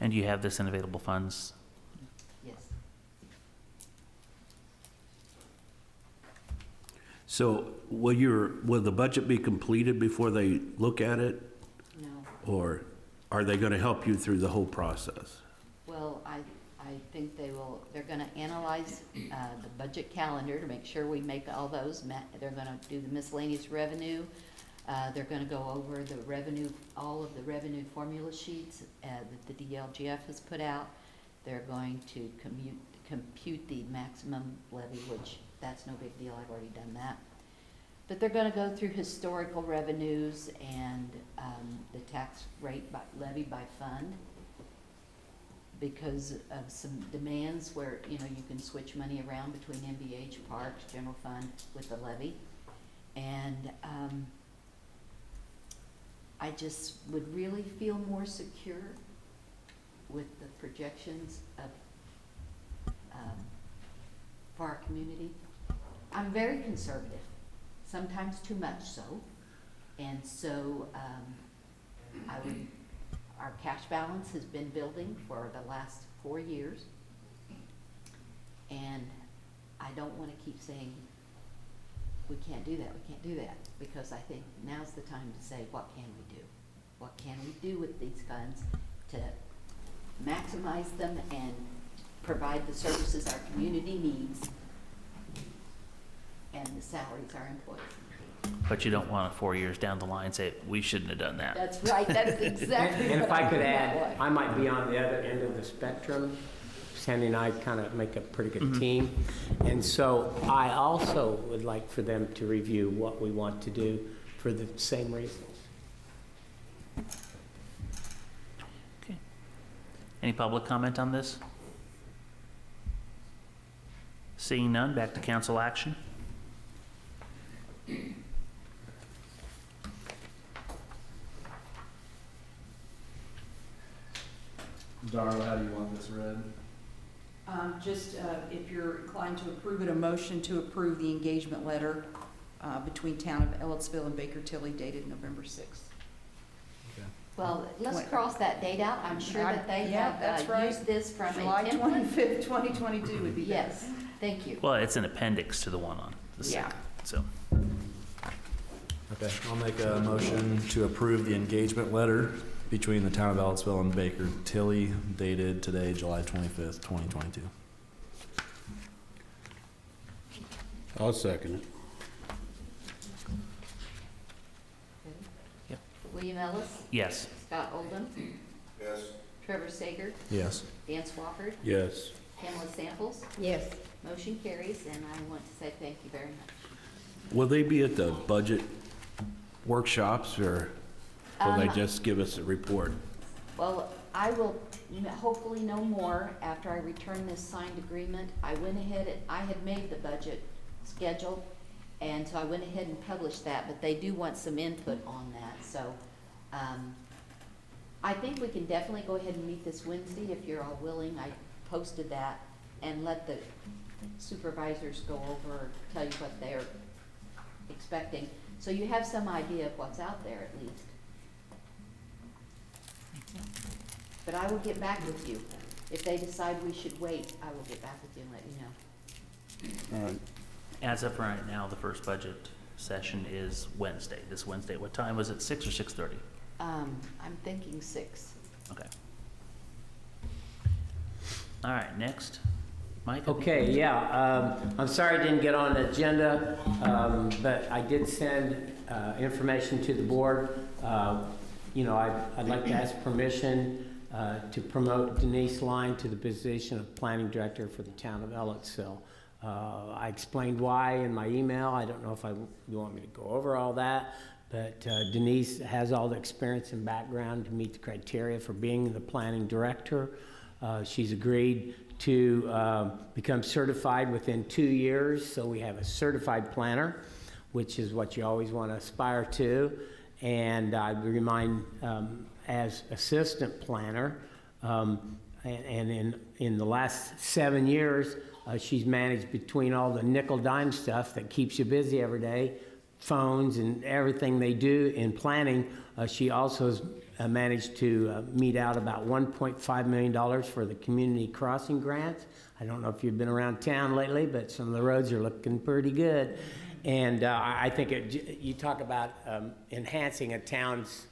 And you have this in available funds? Yes. So will the budget be completed before they look at it? No. Or are they gonna help you through the whole process? Well, I think they're gonna analyze the budget calendar to make sure we make all those. They're gonna do the miscellaneous revenue. They're gonna go over the revenue, all of the revenue formula sheets that the DLGF has put out. They're going to compute the maximum levy, which that's no big deal, I've already done that. But they're gonna go through historical revenues and the tax rate levied by fund, because of some demands where, you know, you can switch money around between MVH, parks, general fund with the levy. And I just would really feel more secure with the projections of, for our community. I'm very conservative, sometimes too much so. And so our cash balance has been building for the last 4 years. And I don't want to keep saying, we can't do that, we can't do that, because I think now's the time to say, what can we do? What can we do with these funds to maximize them and provide the services our community needs and the salaries our employees need? But you don't want to 4 years down the line say, we shouldn't have done that. That's right, that's exactly And what if I could feel that add, way. I might be on the other end of the spectrum. Sandy and I kind of make a pretty good team. And so I also would like for them to review what we want to do for the same reasons. Okay. Any public comment on this? Seeing none, back to council action. Darla, how do you want this read? Just, if you're inclined to approve it, a motion to approve the engagement letter between Town of Ellettsville and Baker Tilly dated November 6th. Well, let's What? cross that date out. I'm sure that they Yeah, that's have right. used this from a July template. 25th, 2022 would be better. Yes, thank you. Well, it's an appendix to the one on the Yeah. second, so. Okay, I'll make a motion to approve the engagement letter between the town of Ellettsville and Baker Tilly dated today, July 25th, 2022. I'll second it. Yep. William Ellis, Yes. Scott Oldham, Yes. Trevor Sager, Yes. Dan Swafford, Yes. Pamela Samples. Yes. Motion carries, and I want to say thank you very much. Will they be at the budget workshops, or will they Um, just give us a report? Well, I will hopefully know more after I return this signed agreement. I went ahead, I had made the budget schedule, and so I went ahead and published that, but they do want some input on that, so I think we can definitely go ahead and meet this Wednesday if you're all willing. I posted that, and let the supervisors go over, tell you what they're expecting, so you have some idea of what's out there at least. But I will get back with you. If they decide we should wait, I will get back with you and let you know. All right. As of right now, the first budget session is Wednesday, this Wednesday. What time was it, 6 or 6:30? I'm thinking 6. Okay. All right, next. Mike? Okay, yeah, I'm sorry I didn't get on the agenda, but I did send information to the board. You know, I'd like to ask permission to promote Denise Line to the position of planning director for the town of Ellettsville. I explained why in my email. I don't know if you want me to go over all that, but Denise has all the experience and background to meet the criteria for being the planning director. She's agreed to become certified within 2 years, so we have a certified planner, which is what you always want to aspire to. And I remind, as assistant planner, and in the last 7 years, she's managed between all the nickel dime stuff that keeps you busy every day, phones and everything they do in planning. She also has managed to mete out about $1.5 million for the community crossing grants. I don't know if you've been around town lately, but some of the roads are looking pretty good. And I think you talk about enhancing a town's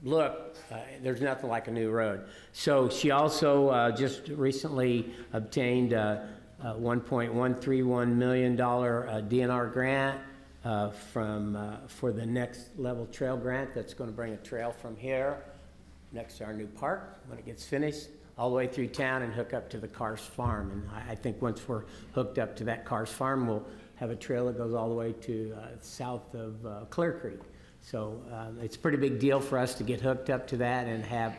look, there's nothing like a new road. So she also just recently obtained a $1.131 million DNR grant for the Next Level Trail grant that's going to bring a trail from here next to our new park when it gets finished all the way through town and hook up to the Cars Farm. And I think once we're hooked up to that Cars Farm, we'll have a trail that goes all the way to south of Clear Creek. So it's a pretty big deal for us to get hooked up to that and have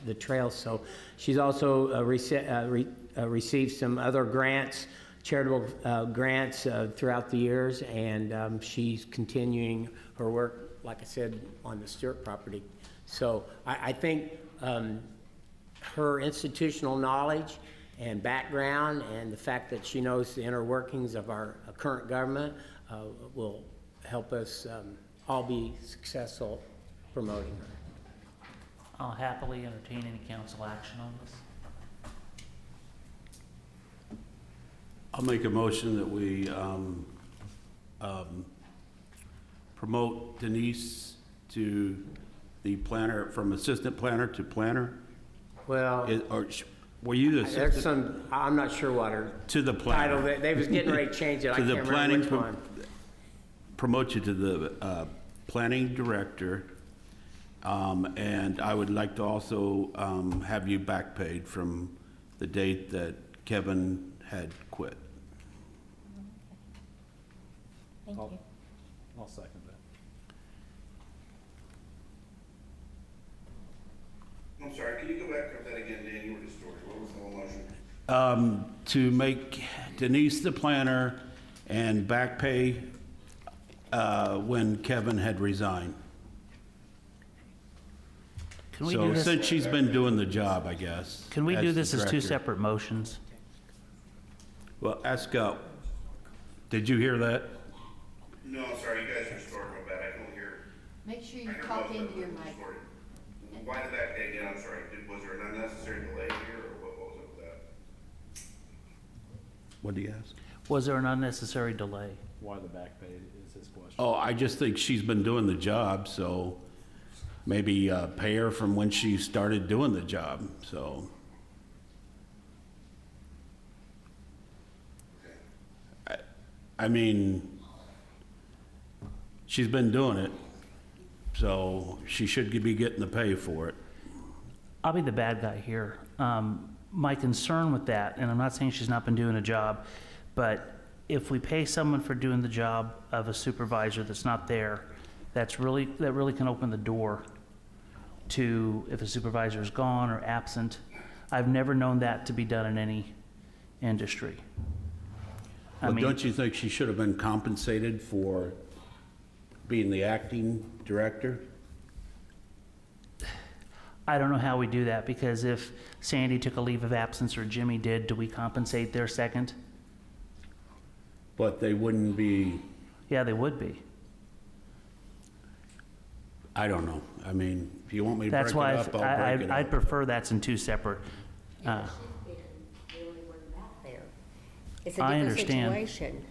the trail. So she's also received some other grants, charitable grants throughout the years, and she's continuing her work, like I said, on the Stewart property. So I think her institutional knowledge and background and the fact that she knows the inner workings of our current government will help us all be successful promoting her. I'll happily entertain any council action on this. I'll make a motion that we promote Denise to the planner, from assistant planner to planner. Well, Were you the there's assistant? I'm not sure what her To the planner. title, they was getting ready to change it. I To the can't planning remember which one. Promote you to the planning director. And I would like to also have you back paid from the date that Kevin had quit. Thank you. I'll second that. I'm sorry, can you go back up that again, Dan? You were distorted. What was the whole motion? To make Denise the planner and back pay when Kevin had resigned. Can we So do this? since she's been doing the job, I guess. Can we do the this as two director. separate motions? Well, ask, did you hear that? No, I'm sorry, you guys are distorted real bad. I don't hear. Make sure I you hear talk most of into it your was mic. distorted. Why did that pay again? I'm sorry. Was there an unnecessary delay here, or what was it with that? What do you ask? Was there an unnecessary delay? Why the back pay is his question. Oh, I just think she's been doing the job, so maybe pay her from when she started doing the job, so. I mean, she's been doing it, so she should be getting the pay for it. I'll be the bad guy here. My concern with that, and I'm not saying she's not been doing a job, but if we pay someone for doing the job of a supervisor that's not there, that really can open the door to, if a supervisor is gone or absent. I've never known that to be done in any industry. I But mean, don't you think she should have been compensated for being the acting director? I don't know how we do that, because if Sandy took a leave of absence or Jimmy did, do we compensate their second? But they wouldn't be, Yeah, they would be. I don't know. I mean, if you want me to break That's it why up, I'll break it I'd up. prefer that's in two separate. It's a I different understand. situation.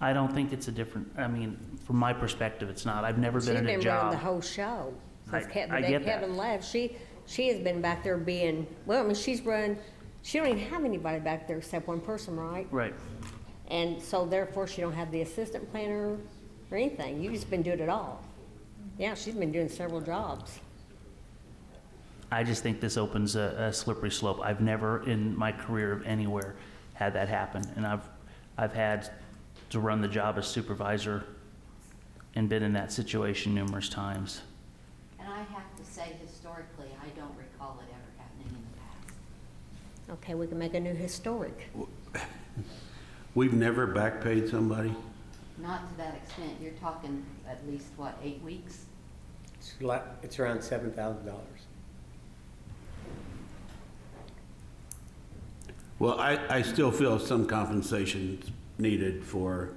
I don't think it's a different, I mean, from my perspective, it's not. I've never She's been in a been running the job. whole show. Since I the day get that. Kevin left, she has been back there being, well, I mean, she don't even have anybody back there except one person, right? Right. And so therefore, she don't have the assistant planner or anything. You've just been doing it all. Yeah, she's been doing several jobs. I just think this opens a slippery slope. I've never in my career anywhere had that happen. And I've had to run the job as supervisor and been in that situation numerous times. And I have to say, historically, I don't recall it ever happening in the past. Okay, we can make a new historic. We've never back paid somebody? Not to that extent. You're talking at least, what, 8 weeks? It's around $7,000. Well, I still feel some compensation needed for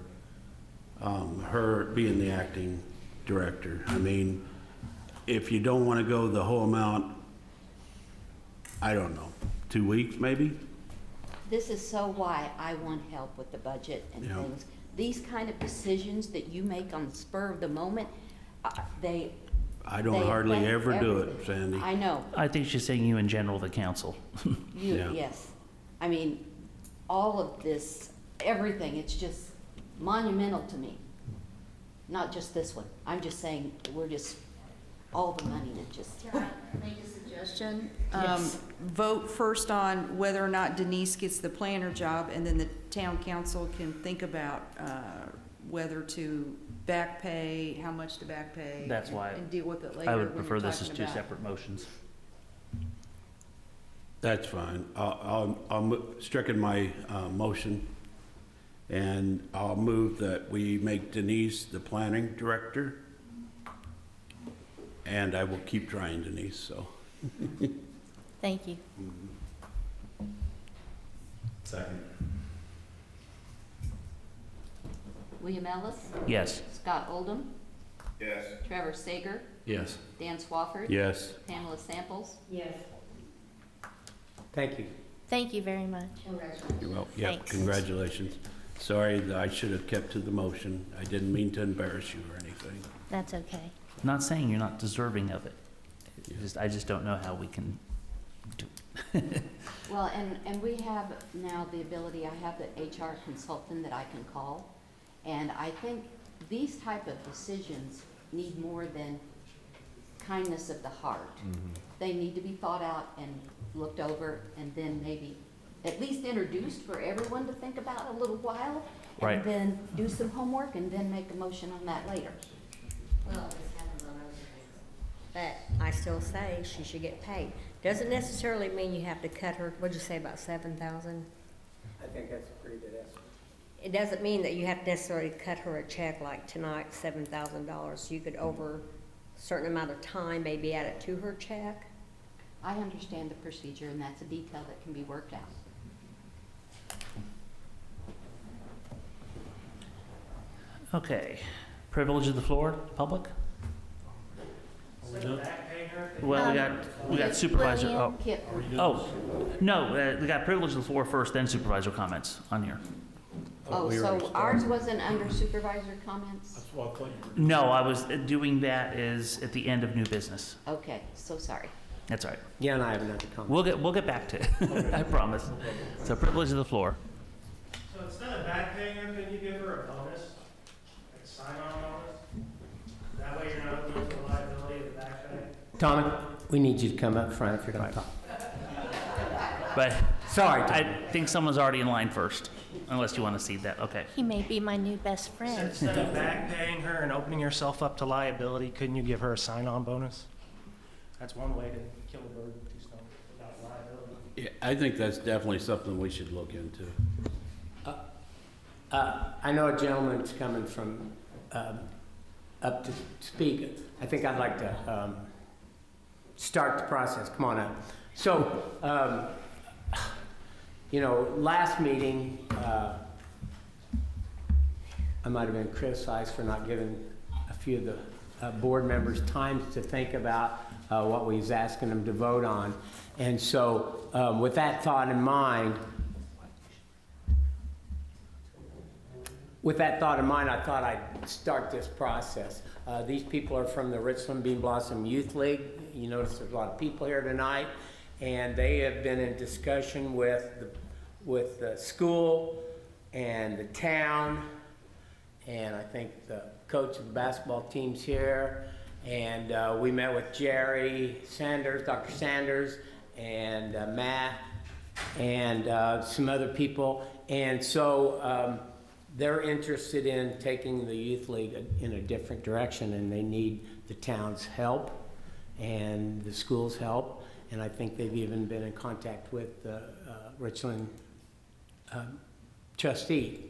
her being the acting director. I mean, if you don't want to go the whole amount, I don't know, 2 weeks maybe? This is so why I want help with the budget and Yeah. things. These kind of decisions that you make on the spur of the moment, they I don't they hardly affect ever do it, everything. Sandy. I know. I think she's saying you in general, the council. Yeah. Yes. I mean, all of this, everything, it's just monumental to me. Not just this one. I'm just saying, we're just, all the money that just. Can I make a suggestion? Yes. Vote first on whether or not Denise gets the planner job, and then the town council can think about whether to back pay, how much to back pay. That's why and deal with it later I would when prefer you're this as talking two about- separate motions. That's fine. I'll stricken my motion, and I'll move that we make Denise the planning director. And I will keep trying, Denise, so. Thank you. Second. William Ellis, Yes. Scott Oldham, Yes. Trevor Sager, Yes. Dan Swafford. Yes. Pamela Samples. Yes. Thank you. Thank you very much. You're welcome. Yeah, Thanks. congratulations. Sorry, that I should have kept to the motion. I didn't mean to embarrass you or anything. That's okay. Not saying you're not deserving of it. I just don't know how we can do it. Well, and we have now the ability, I have the HR consultant that I can call. And I think these type of decisions need more than kindness of the heart. They need to be thought out and looked over, and then maybe at least introduced for everyone to think about a little while. Right. And then do some homework and then make a motion on that later. Well, this happens on other things. But I still say she should get paid. Doesn't necessarily mean you have to cut her, what'd you say, about 7,000? I think that's a pretty good estimate. It doesn't mean that you have to necessarily cut her a check like tonight, $7,000. You could, over a certain amount of time, maybe add it to her check. I understand the procedure, and that's a detail that can be worked out. Okay. Privilege of the floor, public? So back paying her? Well, we got supervisor, William. oh, Kip, no, we got privilege of the floor first, then supervisor comments on here. oh, so ours wasn't under supervisor comments? No, I was doing that is at the end of new business. Okay, so sorry. That's all right. Yeah, and I have another comment. We'll get back to it. I promise. So privilege of the floor. So instead of back paying her, can you give her a bonus? Like a sign-on bonus? That way you're not losing the liability of the back pay? Tommy, we need you to come up front if you're gonna Right. talk. But Sorry, Tommy. I think someone's already in line first, unless you want to see that. Okay. He may be my new best So friend. instead of back paying her and opening yourself up to liability, couldn't you give her a sign-on bonus? That's one way to kill a bird with two stones without liability. Yeah, I think that's definitely something we should look into. I know a gentleman's coming from up to speak. I think I'd like to start the process. Come on up. So, last meeting, I might have been criticized for not giving a few of the board members time to think about what we was asking them to vote on. And so, with that thought in mind, I thought I'd start this process. These people are from the Richland Bean Blossom Youth League. You notice there's a lot of people here tonight, and they have been in discussion with the school and the town, and I think the coach of the basketball team's here. And we met with Jerry Sanders, Dr. Sanders, and Matt and some other people. And so they're interested in taking the youth league in a different direction, and they need the town's help and the school's help. And I think they've even been in contact with the Richland trustee.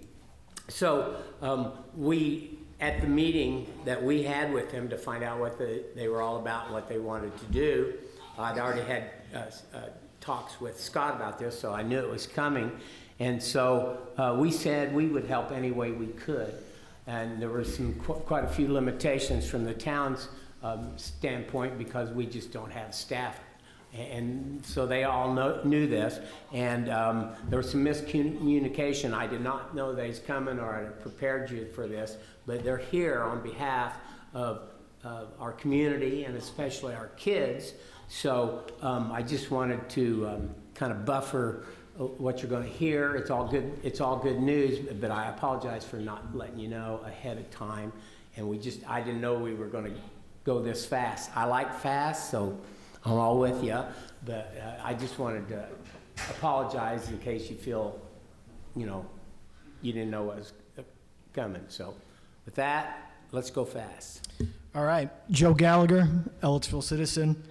So we, at the meeting that we had with them to find out what they were all about and what they wanted to do, I'd already had talks with Scott about this, so I knew it was coming. And so we said we would help any way we could. And there were quite a few limitations from the town's standpoint because we just don't have staff. And so they all knew this. And there was some miscommunication. I did not know they was coming, or I had prepared you for this, but they're here on behalf of our community and especially our kids. So I just wanted to kind of buffer what you're going to hear. It's all good. It's all good news, but I apologize for not letting you know ahead of time. And I didn't know we were going to go this fast. I like fast, so I'm all with you. But I just wanted to apologize in case you feel, you didn't know what was coming. So with that, let's go fast. All right, Joe Gallagher, Ellettsville citizen.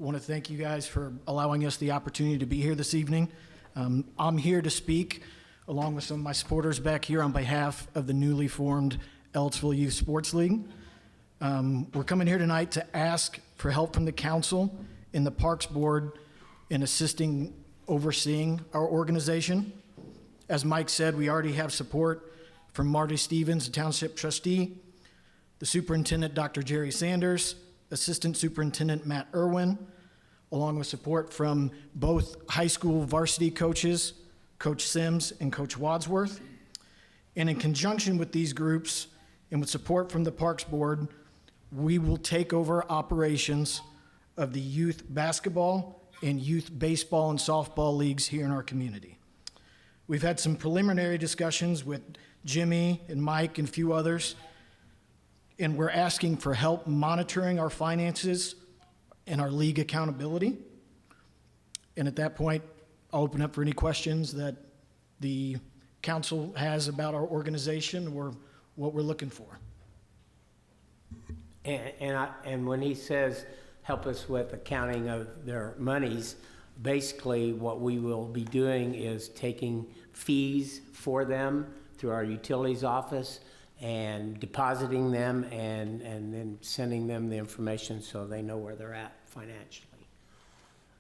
Want to thank you guys for allowing us the opportunity to be here this evening. I'm here to speak, along with some of my supporters back here, on behalf of the newly formed Ellettsville Youth Sports League. We're coming here tonight to ask for help from the council and the Parks Board in overseeing our organization. As Mike said, we already have support from Marty Stevens, the township trustee, the superintendent, Dr. Jerry Sanders, Assistant Superintendent Matt Irwin, along with support from both high school varsity coaches, Coach Sims and Coach Wadsworth. And in conjunction with these groups and with support from the Parks Board, we will take over operations of the youth basketball and youth baseball and softball leagues here in our community. We've had some preliminary discussions with Jimmy and Mike and a few others, and we're asking for help monitoring our finances and our league accountability. And at that point, I'll open up for any questions that the council has about our organization or what we're looking for. And when he says help us with accounting of their monies, basically what we will be doing is taking fees for them through our utilities office and depositing them and then sending them the information so they know where they're at financially.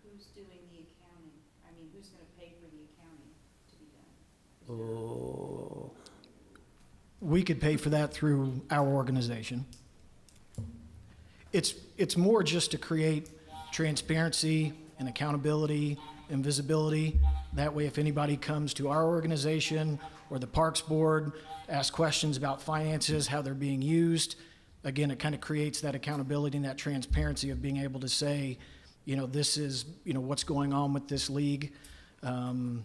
Who's doing the accounting? I mean, who's going to pay for the accounting to be done? Oh, We could pay for that through our organization. It's more just to create transparency and accountability and visibility. That way, if anybody comes to our organization or the Parks Board, ask questions about finances, how they're being used, again, it kind of creates that accountability and that transparency of being able to say, this is, what's going on with this league. And,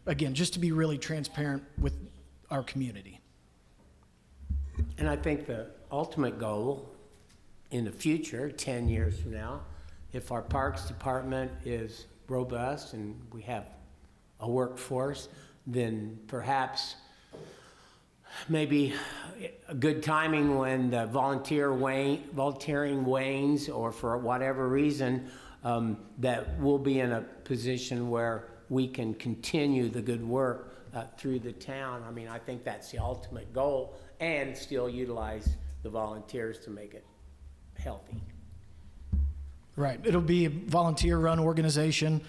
again, just to be really transparent with our community. and I think the ultimate goal in the future, 10 years from now, if our Parks Department is robust and we have a workforce, then perhaps maybe a good timing when the volunteering wanes, or for whatever reason, that we'll be in a position where we can continue the good work through the town. I mean, I think that's the ultimate goal, and still utilize the volunteers to make it healthy. Right. It'll be a volunteer-run organization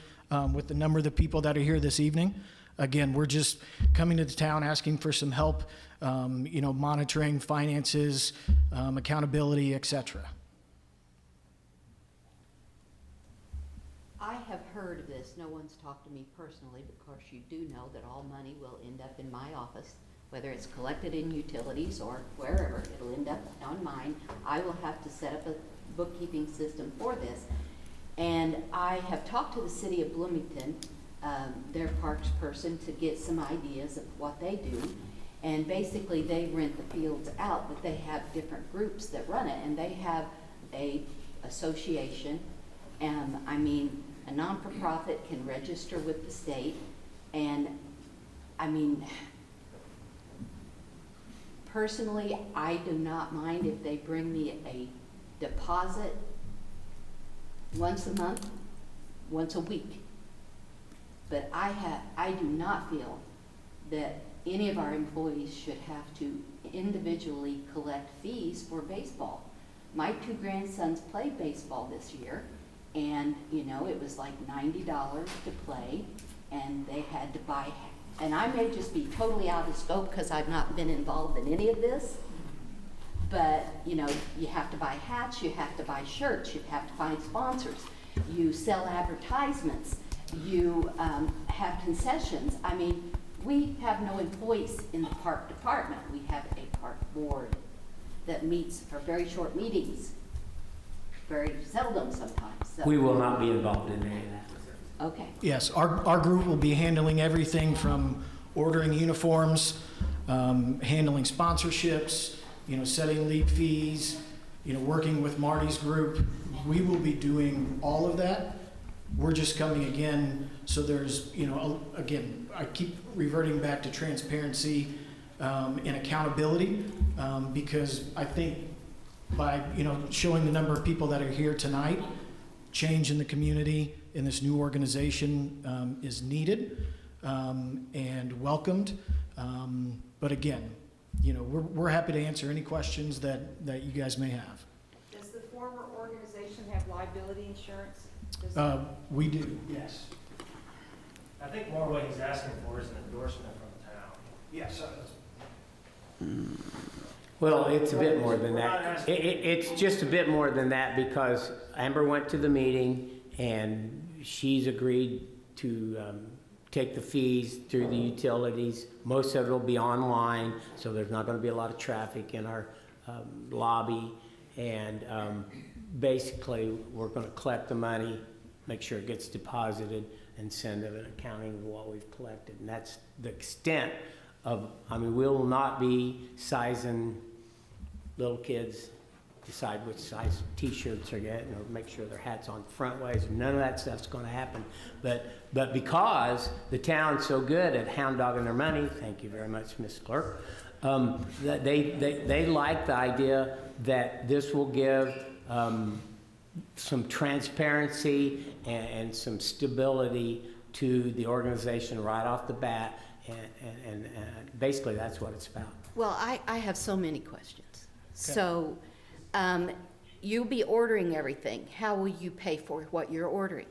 with the number of the people that are here this evening. Again, we're just coming to the town asking for some help, monitoring finances, accountability, etc. I have heard of this. No one's talked to me personally, but of course you do know that all money will end up in my office, whether it's collected in utilities or wherever. It'll end up on mine. I will have to set up a bookkeeping system for this. And I have talked to the city of Bloomington, their parks person, to get some ideas of what they do. And basically they rent the fields out, but they have different groups that run it, and they have a association, a a non-for-profit can register with the state, and, I mean, personally, I do not mind if they bring me a deposit once a month, once a week. But I do not feel that any of our employees should have to individually collect fees for baseball. My 2 grandsons played baseball this year, and, you know, it was like $90 to play, and they had to buy, and I may just be totally out of scope because I've not been involved in any of this, but, you know, you have to buy hats, you have to buy shirts, you have to find sponsors, you sell advertisements, you have concessions. I mean, we have no employees in the park department. We have a park board that meets for very short meetings, very seldom sometimes. So. We will not be involved in any of that. Okay. Yes, our group will be handling everything from ordering uniforms, handling sponsorships, you know, setting league fees, you know, working with Marty's group. We will be doing all of that. We're just coming again, so there's, you know, again, I keep reverting back to transparency and accountability, because I think by, you know, showing the number of people that are here tonight, change in the community in this new organization is needed and welcomed. But again, you know, we're happy to answer any questions that you guys may have. Does the former organization have liability insurance? We do, yes. I think more what he's asking for is an endorsement from the town. Yes. Well, it's a bit more than We're not that. asking- It's just a bit more than that because Amber went to the meeting and she's agreed to take the fees through the utilities. Most of it will be online, so there's not going to be a lot of traffic in our lobby. And basically, we're going to collect the money, make sure it gets deposited, and send an accounting of what we've collected. And that's the extent of, I mean, we will not be sizing little kids, decide which size t-shirts they're getting, or make sure their hat's on front ways. None of that stuff's going to happen. But because the town's so good at hound dogging their money, thank you very much, Ms. Clerk, that they like the idea that this will give some transparency and some stability to the organization right off the bat, and basically that's what it's about. Well, I have so many questions. Okay. So you'll be ordering everything. How will you pay for what you're ordering?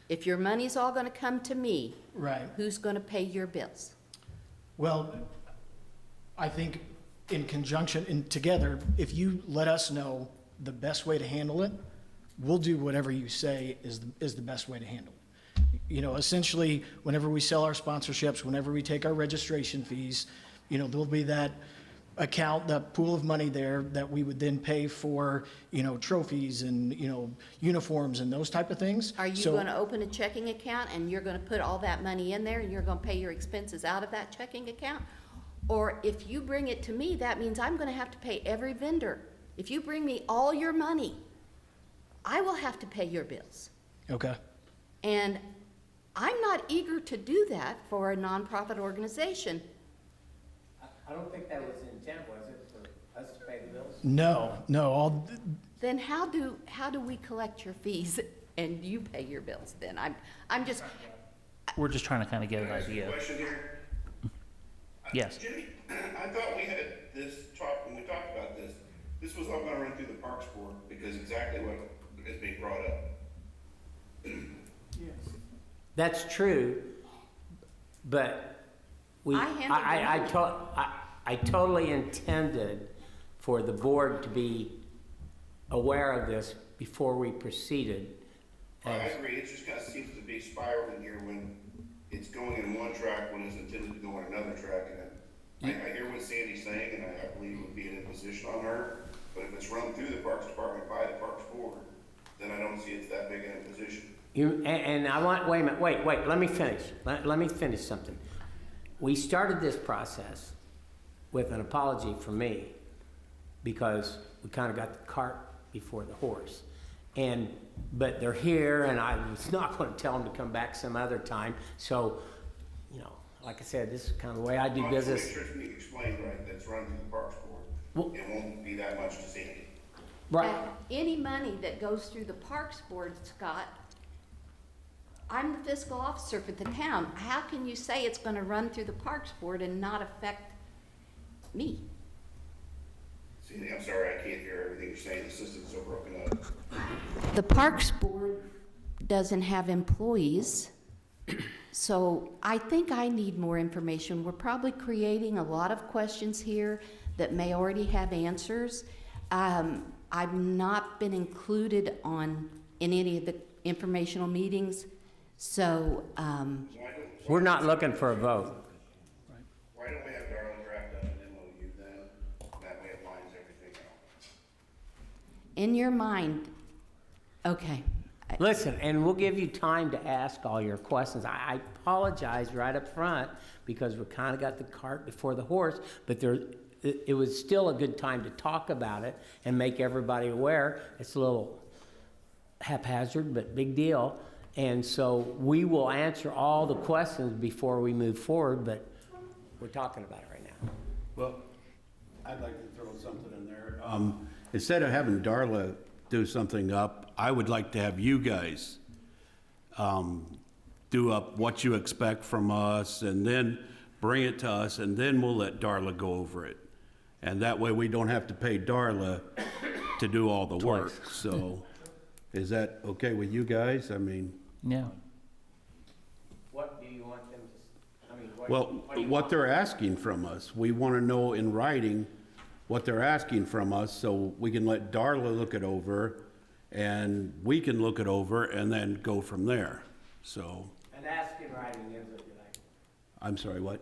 If your money's all going to come to me, Right. who's going to pay your bills? Well, I think in conjunction and together, if you let us know the best way to handle it, we'll do whatever you say is the best way to handle it. You know, essentially, whenever we sell our sponsorships, whenever we take our registration fees, you know, there'll be that account, that pool of money there that we would then pay for, you know, trophies and, you know, uniforms and those type of things. Are you going to open a checking account and you're going to put all that money in there and you're going to pay your expenses out of that checking account? Or if you bring it to me, that means I'm going to have to pay every vendor. If you bring me all your money, I will have to pay your bills. Okay. And I'm not eager to do that for a nonprofit organization. I don't think that was the intent, was it, for us to pay the bills? No, Then how do we collect your fees and you pay your bills then? I'm just, We're just trying to kind of get an Can I ask you a idea. question here? Yes. Jimmy, I thought we had this talk, when we talked about this, this was all gonna run through the Parks Board, because exactly what is being brought up. That's true, but I totally intended for the board to be aware of this before we proceeded. I agree, it just kinda seems to be spiraling here when it's going in one track when it's intended to go in another track, and I hear what Sandy's saying, and I believe it would be an imposition on her, but if it's run through the Parks Department by the Parks Board, then I don't see it's that big an imposition. And I want, wait a minute, wait, let me finish. Let me finish something. We started this process with an apology from me because we kind of got the cart before the horse. but they're here, and I was not gonna tell them to come back some other time. So, you know, like I said, this is kind of the way I do business. Make sure it's being explained right, that's run through the Parks Board. Well- It won't be that much to Sandy. Right. Any money that goes through the Parks Board, Scott, I'm the fiscal officer for the town. How can you say it's gonna run through the Parks Board and not affect me? Sandy, I'm sorry, I can't hear everything you're saying, the system's so broken up. The Parks Board doesn't have employees, so I think I need more information. We're probably creating a lot of questions here that may already have answers. I've not been included in any of the informational meetings, so, We're not looking for a vote. Why don't we have Darla draft up an MOU then? That way it lines everything out. in your mind, okay. Listen, and we'll give you time to ask all your questions. I apologize right up front because we kind of got the cart before the horse, but it was still a good time to talk about it and make everybody aware. It's a little haphazard, but big deal. And so we will answer all the questions before we move forward, but we're talking about it right now. Well, I'd like to throw something in there. Instead of having Darla do something up, I would like to have you guys do up what you expect from us and then bring it to us, and then we'll let Darla go over it. And that way we don't have to pay Darla to do all the work. So is that okay with you guys? I mean, Yeah. What do you want them to, I mean, well, what they're asking from us, we want to know in writing what they're asking from us so we can let Darla look it over and we can look it over and then go from there. So, An ask in writing is a good idea. I'm sorry, what?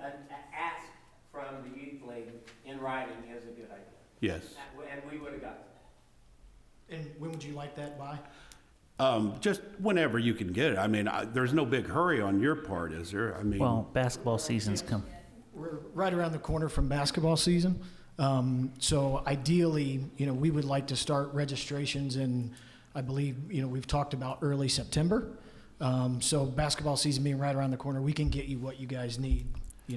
An ask from the youth league in writing is a good idea. Yes. And we would have got that. And when would you like that by? Just whenever you can get it. I mean, there's no big hurry on your part, is there? I mean, Well, basketball season's come. We're right around the corner from basketball season. So ideally, we would like to start registrations in, I believe, we've talked about early September. So basketball season being right around the corner, we can get you what you guys need,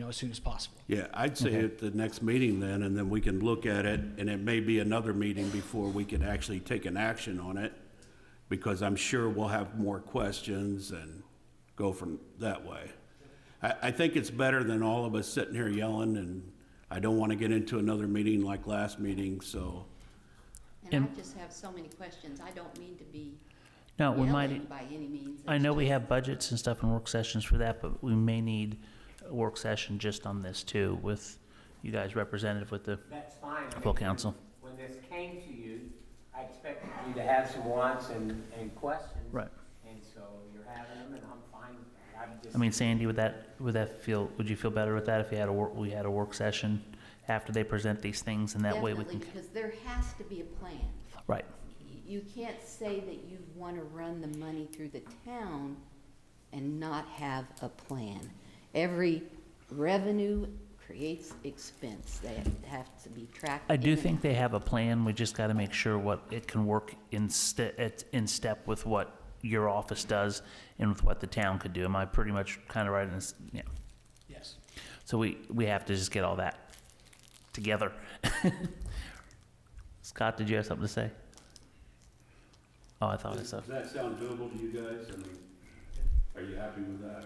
as soon as possible. yeah, I'd say at the next meeting then, and then we can look at it, and it may be another meeting before we can actually take an action on it, because I'm sure we'll have more questions and go from that way. I think it's better than all of us sitting here yelling, and I don't want to get into another meeting like last meeting, so. And I just have so many questions. I don't mean to be No, we yelling might, by any means. I know we have budgets and stuff and work sessions for that, but we may need a work session just on this too, with you guys representative with the That's fine. I full mean, council. When this came to you, I expected you to have some wants and questions. Right. And so you're having them, and I'm fine with that. I'm just. I mean, Sandy, would you feel better with that if we had a work session after they present these things, and that way we Definitely, can. because there has to be a plan. Right. You can't say that you want to run the money through the town and not have a plan. Every revenue creates expense. They have to be tracked. I do in and think out. they have a plan. We just got to make sure what it can work in step with what your office does and with what the town could do. Am I pretty much kind of right in this? Yeah. Yes. So we have to just get all that together. Scott, did you have something to say? Oh, I thought so. Does that sound doable to you guys? I mean, are you happy with that?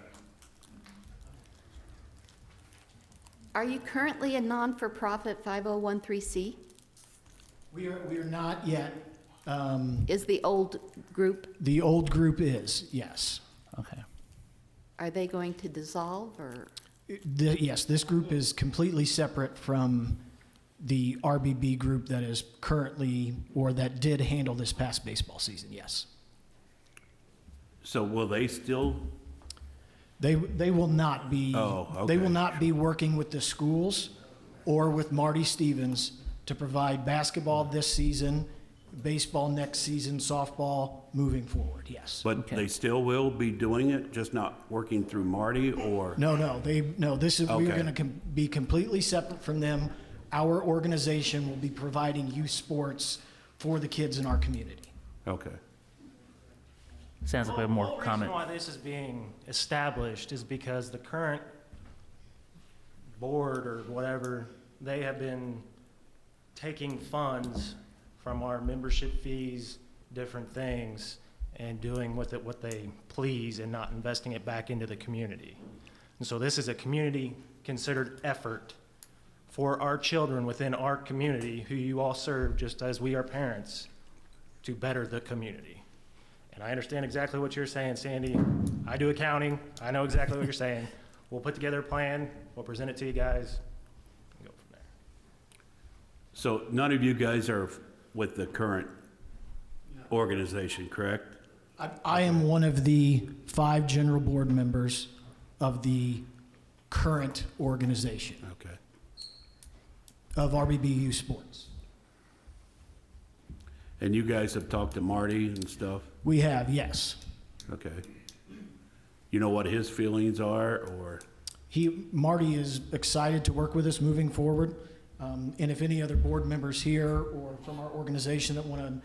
Are you currently a non-for-profit 5013C? We are not yet. Is the old group, The old group is, yes. Okay. are they going to dissolve or? Yes, this group is completely separate from the RBB group that is currently, or that did handle this past baseball season, yes. So will they still, They will not be. Oh, They okay. will not be working with the schools or with Marty Stevens to provide basketball this season, baseball next season, softball moving forward, yes. but Okay. they still will be doing it, just not working through Marty, or? No, this is, we're Okay. gonna be completely separate from them. Our organization will be providing youth sports for the kids in our community. Okay. Sounds like we have more The comment. reason why this is being established is because the current board or whatever, they have been taking funds from our membership fees, different things, and doing with it what they please and not investing it back into the community. And so this is a community-considered effort for our children within our community, who you all serve just as we are parents, to better the community. And I understand exactly what you're saying, Sandy. I do accounting. I know exactly what you're saying. We'll put together a plan. We'll present it to you guys and go from there. So none of you guys are with the current organization, correct? I am one of the 5 general board members of the current organization Okay. of RBBU Sports. And you guys have talked to Marty and stuff? We have, yes. Okay. You know what his feelings are, or? Marty is excited to work with us moving forward. And if any other board members here or from our organization that want to,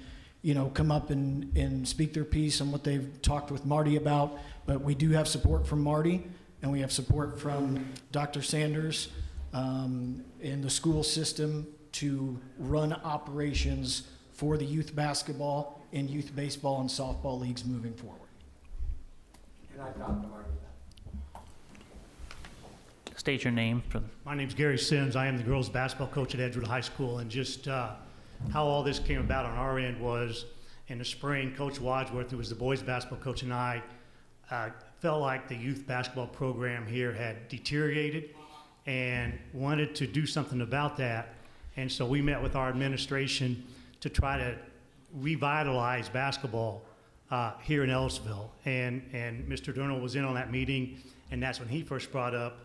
come up and speak their piece on what they've talked with Marty about, but we do have support from Marty, and we have support from Dr. Sanders in the school system to run operations for the youth basketball and youth baseball and softball leagues moving forward. And I talked to Marty. State your name for the My name's Gary Sims. I am the girls' basketball coach at Edgewood High School, and just how all this came about on our end was in the spring, Coach Wadsworth, who was the boys' basketball coach, and I felt like the youth basketball program here had deteriorated and wanted to do something about that. And so we met with our administration to try to revitalize basketball here in Ellettsville. And Mr. Durnall was in on that meeting, and that's when he first brought up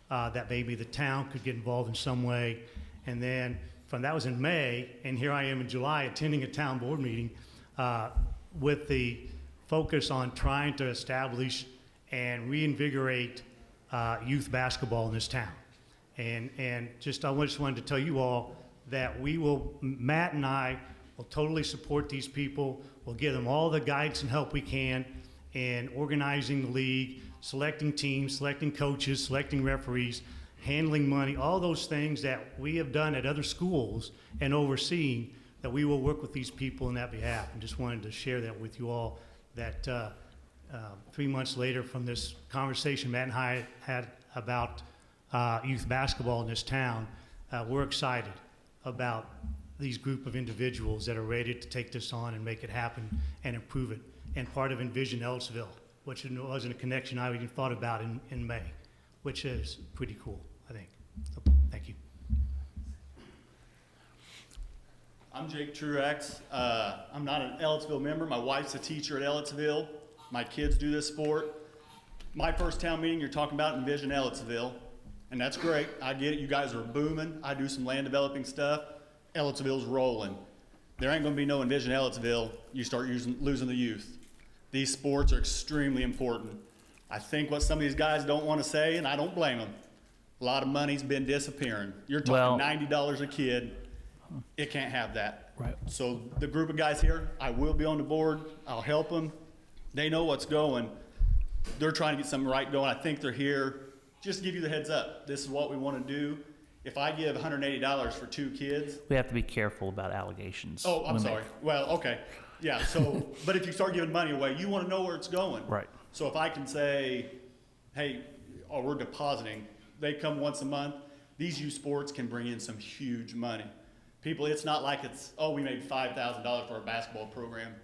that maybe the town could get involved in some way. And then that was in May, and here I am in July attending a town board meeting with the focus on trying to establish and reinvigorate youth basketball in this town. And I just wanted to tell you all that Matt and I will totally support these people. We'll give them all the guidance and help we can in organizing the league, selecting teams, selecting coaches, selecting referees, handling money, all those things that we have done at other schools and overseeing, that we will work with these people in that behalf. And just wanted to share that with you all, that 3 months later from this conversation Matt and I had about youth basketball in this town, we're excited about these group of individuals that are ready to take this on and make it happen and improve it. And part of Envision Ellettsville, which wasn't a connection I even thought about in May, which is pretty cool, I think. So, thank you. I'm Jake Truax. I'm not an Ellettsville member. My wife's a teacher at Ellettsville. My kids do this sport. My first town meeting, you're talking about Envision Ellettsville, and that's great. I get it. You guys are booming. I do some land developing stuff. Ellettsville's rolling. There ain't going to be no Envision Ellettsville. You start losing the youth. These sports are extremely important. I think what some of these guys don't want to say, and I don't blame them, a lot of money's been disappearing. You're talking $90 a kid. It can't have that. Right. So the group of guys here, I will be on the board. I'll help them. They know what's going. They're trying to get something right going. I think they're here. Just to give you the heads up, this is what we want to do. If I give $180 for 2 kids. We have to be careful about allegations. Oh, I'm sorry. Well, okay. Yeah, so, but if you start giving money away, you want to know where it's going. Right. So if I can say, hey, we're depositing, they come once a month, these youth sports can bring in some huge money. People, it's not like we made $5,000 for our basketball program.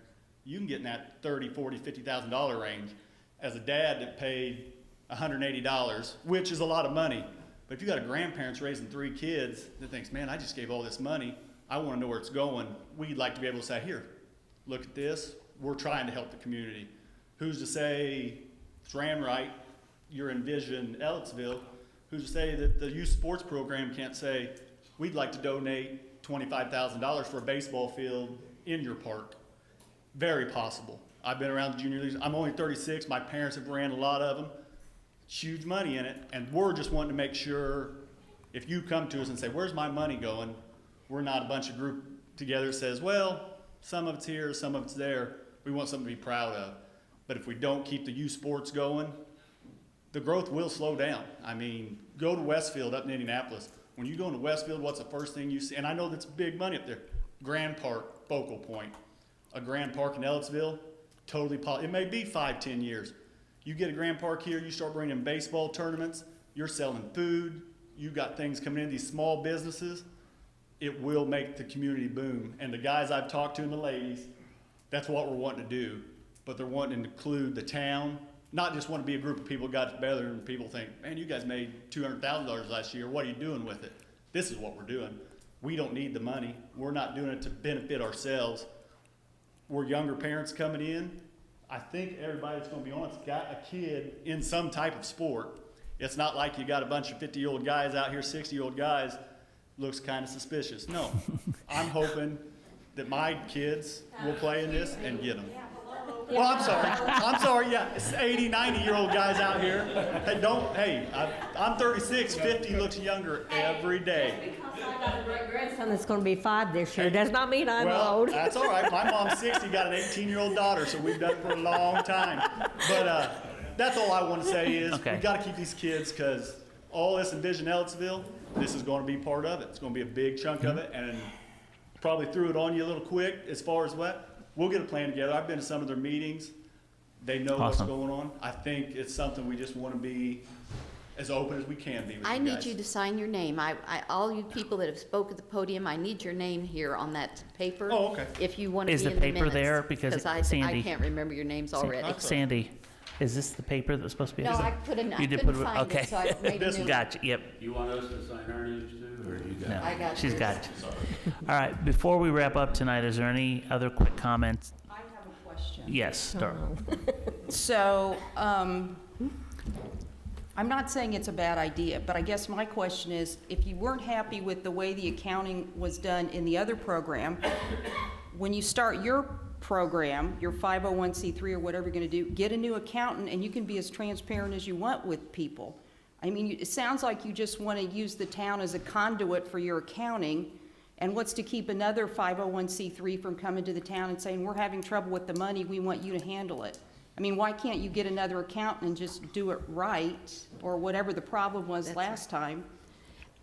You can get in that $30,000, $40,000, $50,000 range. As a dad that paid $180, which is a lot of money, but if you got a grandparents raising 3 kids that thinks, man, I just gave all this money, I want to know where it's going, we'd like to be able to say, here, look at this. We're trying to help the community. Who's to say it's ran right? You're Envision Ellettsville. Who's to say that the youth sports program can't say, we'd like to donate $25,000 for a baseball field in your park? Very possible. I've been around the junior leagues. I'm only 36. My parents have ran a lot of them. Huge money in it. And we're just wanting to make sure if you come to us and say, where's my money going? We're not a bunch of group together that says, well, Some of it's here, some of it's there. We want something to be proud of. But if we don't keep the youth sports going, the growth will slow down. I mean, go to Westfield up in Indianapolis. When you go into Westfield, what's the first thing you see? And I know that's big money up there. Grand Park, focal point. A Grand Park in Ellettsville, totally, it may be 5-10 years. You get a Grand Park here, you start bringing in baseball tournaments, you're selling food, you got things coming in, these small businesses, it will make the community boom. And the guys I've talked to and the ladies, that's what we're wanting to do. But they're wanting to include the town, not just want to be a group of people got together and people think, man, you guys made $200,000 last year, what are you doing with it? This is what we're doing. We don't need the money. We're not doing it to benefit ourselves. We're younger parents coming in. I think everybody that's going to be on it's got a kid in some type of sport. It's not like you got a bunch of 50-year-old guys out here, 60-year-old guys. Looks kind of suspicious. No, I'm hoping that my kids will play in this and get them. Well, I'm sorry, yeah, it's 80, 90-year-old guys out here. Hey, I'm 36, 50 looks younger every day. Because I got a great grandson that's going to be 5 this year, does not mean I'm Well, old. that's all right. My mom's 60, got an 18-year-old daughter, so we've done it for a long time. But that's all I want to say is we got to keep these kids because all this Envision Ellettsville, this is going to be part of it. It's going to be a big chunk of it, and probably threw it on you a little quick as far as what. We'll get a plan together. I've been to some of their meetings. They know what's going on. I think it's something we just want to be as open as we can be with I you need guys. you to sign your name. All you people that have spoke at the podium, I need your name here on that paper. Oh, okay. If you want to Is be the in the paper minutes. there? Because I Sandy- can't remember your names already. Sandy, is this the paper that's supposed to be? No, I couldn't find okay. it, so I made a new one. Gotcha, yep. You want us to sign our names too, or you got? No, I got she's yours. got it. All right, before we wrap up tonight, is there any other quick comments? I have a question. Yes, Darla. So, I'm not saying it's a bad idea, but I guess my question is, if you weren't happy with the way the accounting was done in the other program, when you start your program, your 501c3 or whatever you're gonna do, get a new accountant and you can be as transparent as you want with people. I mean, it sounds like you just wanna use the town as a conduit for your accounting, and what's to keep another 501c3 from coming to the town and saying, we're having trouble with the money, we want you to handle it? I mean, why can't you get another accountant and just do it right, or whatever the problem was last time?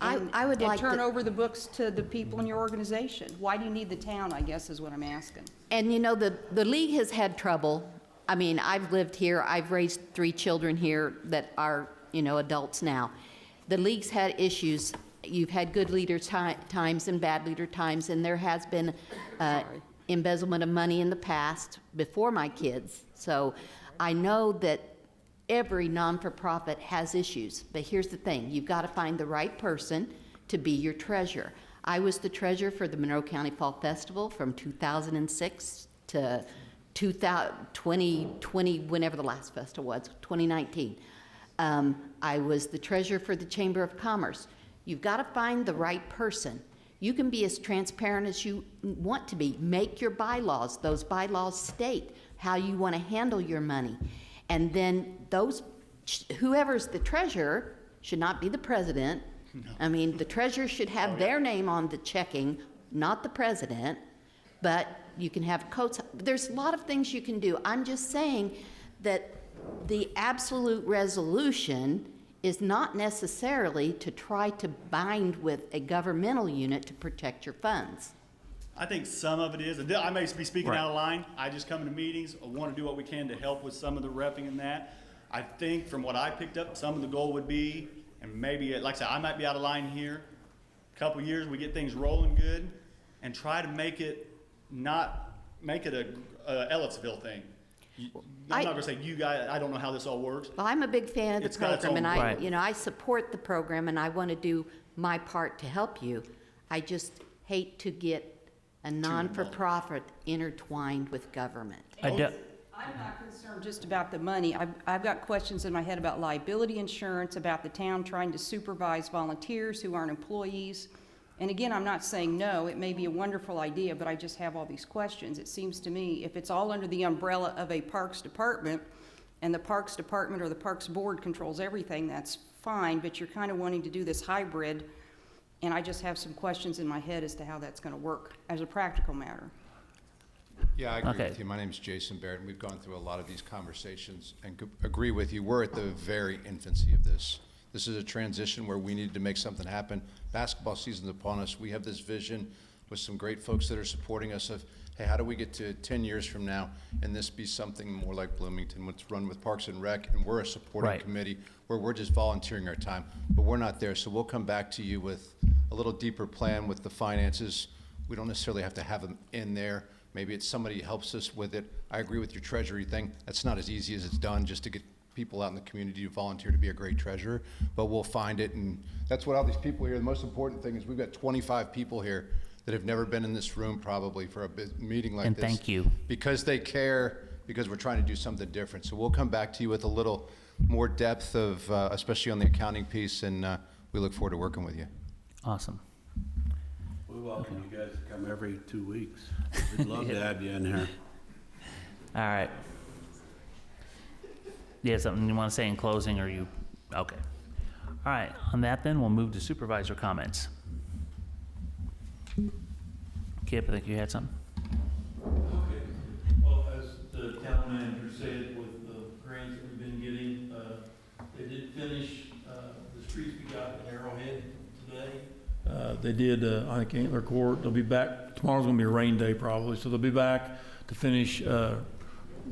I would and like turn to- over the books to the people in your organization. Why do you need the town, I guess, is what I'm asking. And you know, the league has had trouble. I mean, I've lived here, I've raised 3 children here that are, adults now. The league's had issues. You've had good leader times and bad leader times, and there has been embezzlement of money in the past before my kids. So I know that every non-for-profit has issues, but here's the thing. You've got to find the right person to be your treasurer. I was the treasurer for the Monroe County Fall Festival from 2006 to 2020, whenever the last festival was, 2019. I was the treasurer for the Chamber of Commerce. You've got to find the right person. You can be as transparent as you want to be. Make your bylaws. Those bylaws state how you want to handle your money. And then whoever's the treasurer should not be the president. No. I mean, the treasurer should have their name on the checking, not the president. But you can have coats. There's a lot of things you can do. I'm just saying that the absolute resolution is not necessarily to try to bind with a governmental unit to protect your funds. I think some of it is. I may be speaking out of line. I just come to meetings. I want to do what we can to help with some of the repping and that. I think from what I picked up, some of the goal would be, and maybe, like I said, I might be out of line here. A couple years, we get things rolling good and try to make it a Ellettsville thing. I'm not going to say you guys, I don't know how this all works. Well, I'm a big fan of the It's got its program, and own- I support the program, and I want to do my part to help you. I just hate to get a non-for-profit intertwined with government. I'm not concerned just about the money. I've got questions in my head about liability insurance, about the town trying to supervise volunteers who aren't employees. And again, I'm not saying no, it may be a wonderful idea, but I just have all these questions. It seems to me if it's all under the umbrella of a Parks Department, and the Parks Department or the Parks Board controls everything, that's fine, but you're kind of wanting to do this hybrid, and I just have some questions in my head as to how that's going to work as a practical matter. Yeah, I agree Okay. with you. My name's Jason Barrett, and we've gone through a lot of these conversations and agree with you. We're at the very infancy of this. This is a transition where we need to make something happen. Basketball season's upon us. We have this vision with some great folks that are supporting us of, hey, how do we get to 10 years from now and this be something more like Bloomington, what's run with Parks and Rec, and we're a supporting Right. committee where we're just volunteering our time, but we're not there. So we'll come back to you with a little deeper plan with the finances. We don't necessarily have to have them in there. Maybe it's somebody who helps us with it. I agree with your treasury thing. That's not as easy as it's done just to get people out in the community to volunteer to be a great treasurer, but we'll find it. And that's what all these people here, the most important thing is we've got 25 people here that have never been in this room probably for a meeting like And this. thank you. Because they care, because we're trying to do something different. So we'll come back to you with a little more depth of, especially on the accounting piece, and we look forward to working with you. Awesome. We welcome you guys to come every 2 weeks. We'd love to have you in here. All right. You have something you want to say in closing, or you, okay. All right, on that then, we'll move to supervisor comments. Kip, I think you had something? Okay. Well, as the town manager said, with the grants that we've been getting, they did finish the streets we got in Arrowhead today. They did, I think, Antler Court. They'll be back, tomorrow's gonna be a rain day probably, so they'll be back to finish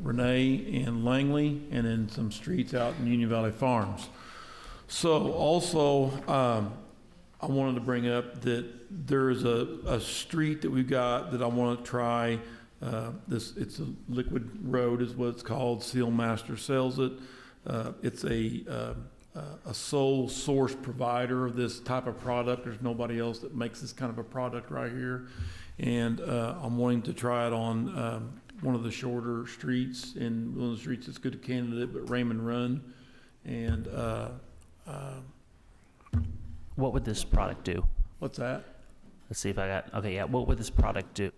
Renee and Langley, and then some streets out in Union Valley Farms. So also, I wanted to bring up that there's a street that we've got that I want to try. It's a liquid road is what it's called. Seal Master sells it. It's a sole source provider of this type of product. There's nobody else that makes this kind of a product right here. And I'm wanting to try it on one of the shorter streets, and one of the streets that's a good candidate, but Raymond Run. And What would this product do? what's that? Let's see if I got, okay, yeah, what would this product do?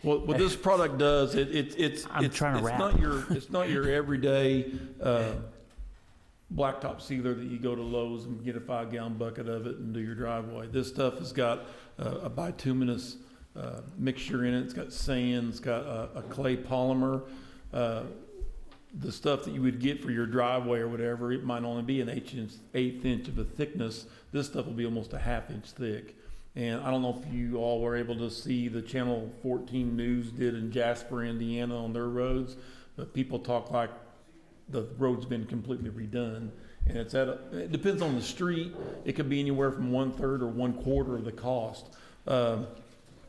Well, what this product does, it's I'm trying to it's wrap. not your everyday blacktop sealer that you go to Lowe's and get a 5-gallon bucket of it and do your driveway. This stuff has got a bituminous mixture in it. It's got sand. It's got a clay polymer. The stuff that you would get for your driveway or whatever, it might only be an eighth inch of a thickness. This stuff will be almost a 1/2 inch thick. And I don't know if you all were able to see the Channel 14 News did in Jasper, Indiana on their roads, but people talk like the road's been completely redone. And it depends on the street. It could be anywhere from 1/3 or 1/4 of the cost.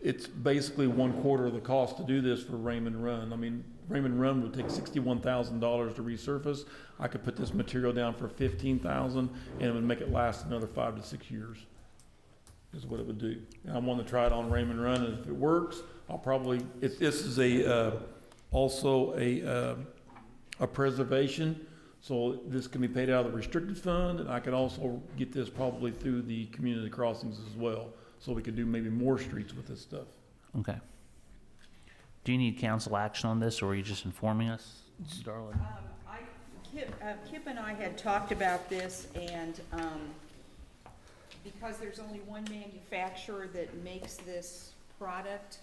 It's basically 1/4 of the cost to do this for Raymond Run. I mean, Raymond Run would take $61,000 to resurface. I could put this material down for $15,000 and it would make it last another 5 to 6 years. Is what it would do. And I want to try it on Raymond Run, and if it works, I'll probably. This is also a preservation, so this can be paid out of the restricted fund, and I could also get this probably through the community crossings as well, so we could do maybe more streets with this stuff. Okay. Do you need council action on this, or are you just informing us, Darla? Kip and I had talked about this, and because there's only one manufacturer that makes this product,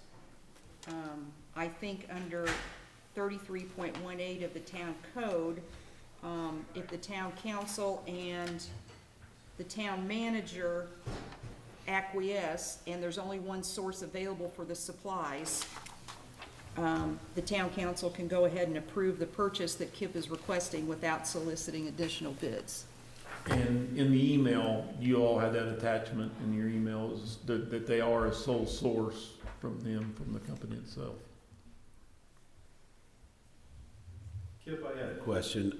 I think under 33.18 of the town code, if the town council and the town manager acquiesce, and there's only one source available for the supplies, the town council can go ahead and approve the purchase that Kip is requesting without soliciting additional bids. And in the email, you all had that attachment in your emails, that they are a sole source from them, from the company itself. Kip, I had a question.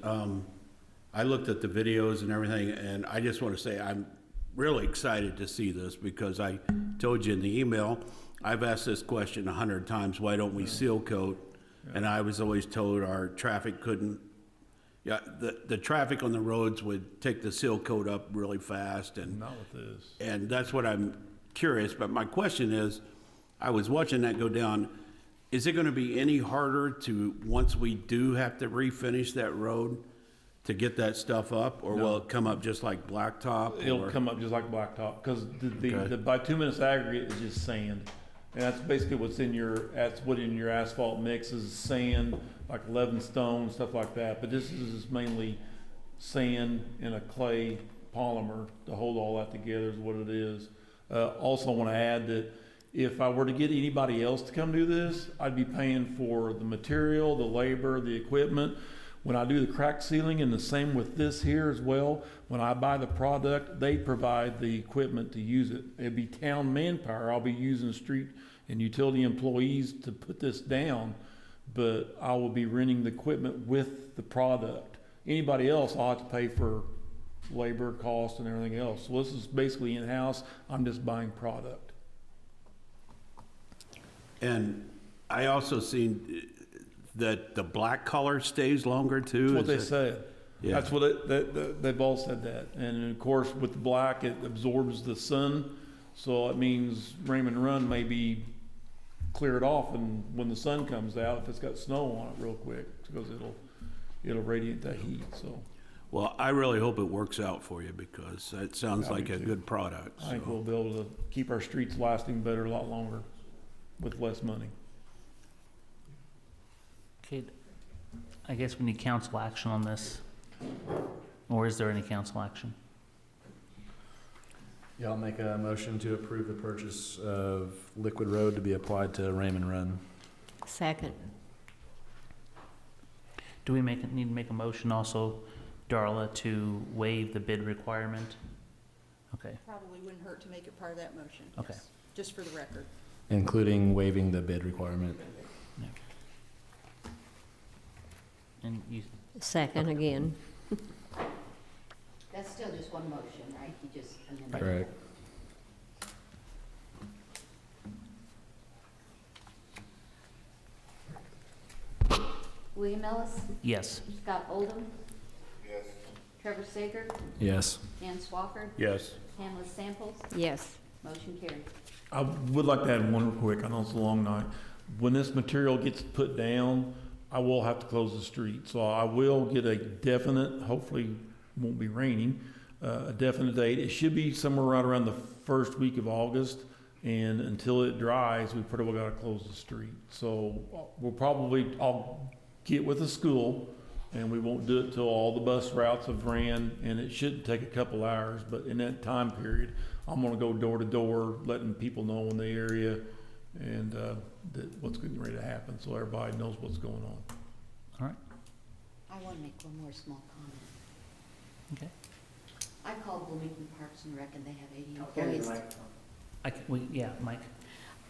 I looked at the videos and everything, and I just want to say I'm really excited to see this, because I told you in the email, I've asked this question 100 times, why don't we seal coat? And I was always told our traffic couldn't. Yeah, the traffic on the roads would take the seal coat up really fast, and not with this. And that's what I'm curious. But my question is, I was watching that go down. Is it going to be any harder to, once we do have to refinish that road, to get that stuff up, or will it come up just like blacktop? It'll come up just like blacktop, because the bituminous aggregate is just sand. And that's basically that's what in your asphalt mix is sand, like 11 stone, stuff like that. But this is mainly sand and a clay polymer to hold all that together is what it is. Also want to add that if I were to get anybody else to come do this, I'd be paying for the material, the labor, the equipment. When I do the crack sealing, and the same with this here as well, when I buy the product, they provide the equipment to use it. It'd be town manpower. I'll be using street and utility employees to put this down, but I will be renting the equipment with the product. Anybody else, I'll have to pay for labor cost and everything else. So this is basically in-house. I'm just buying product. And I also seen that the black color stays longer too. That's what they said. Yeah. That's what they've all said that. And of course, with the black, it absorbs the sun. So it means Raymond Run may be cleared off, and when the sun comes out, if it's got snow on it real quick, because it'll radiate that heat, so. Well, I really hope it works out for you, because it sounds like a good product. I think so. we'll be able to keep our streets lasting better a lot longer with less money. Okay, I guess we need council action on this, or is there any council action? Yeah, I'll make a motion to approve the purchase of Liquid Road to be applied to Raymond Run. Second. Do we need to make a motion also, Darla, to waive the bid requirement? Okay, Probably wouldn't hurt to make it part of that motion. Okay. Yes, just for the record. Including waiving the bid requirement. and you, Second again. That's still just one motion, right? You just amended it. Correct. William Ellis, yes. Scott Oldham, Yes. Trevor Sager, Yes. Dan Swafford, Yes. Pamela Samples, Yes. motion carried. I would like to add one real quick. I know it's a long night. When this material gets put down, I will have to close the street. So I will get a definite, hopefully won't be raining, a definite date. It should be somewhere right around the first week of August. And until it dries, we pretty well got to close the street. So I'll get with the school, and we won't do it till all the bus routes have ran, and it shouldn't take a couple hours. But in that time period, I'm gonna go door to door, letting people know in the area and that what's getting ready to happen, so everybody knows what's going on. All right, I want to make one more small comment. okay. I called Bloomington Parks and Rec, and they have 80 employees. Mike.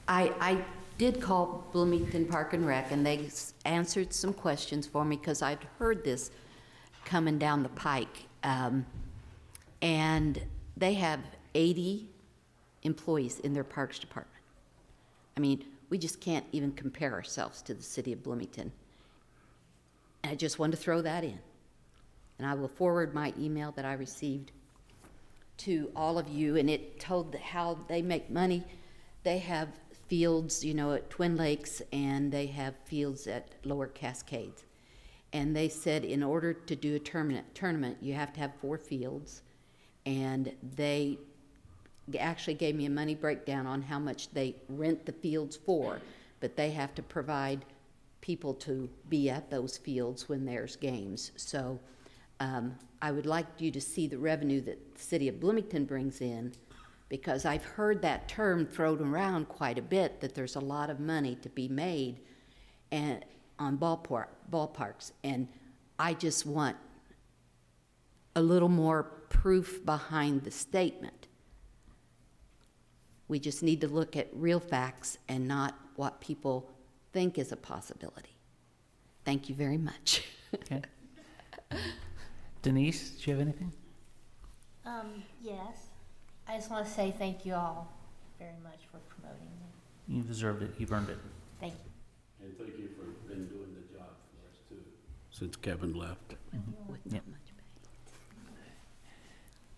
I did call Bloomington Park and Rec, and they answered some questions for me, because I'd heard this coming down the pike. And they have 80 employees in their Parks Department. I mean, we just can't even compare ourselves to the city of Bloomington. And I just wanted to throw that in. And I will forward my email that I received to all of you, and it told how they make money. They have fields, at Twin Lakes, and they have fields at Lower Cascades. And they said in order to do a tournament, you have to have 4 fields. And they actually gave me a money breakdown on how much they rent the fields for, but they have to provide people to be at those fields when there's games. So I would like you to see the revenue that the city of Bloomington brings in, because I've heard that term thrown around quite a bit, that there's a lot of money to be made on ballparks, and I just want a little more proof behind the statement. We just need to look at real facts and not what people think is a possibility. Thank you very much. Okay. Denise, do you have anything? Yes. I just want to say thank you all very much for promoting me. You've deserved it. You've earned it. Thank you. And thank you for been doing the job for us too, since Kevin left. With Yep. not much pay.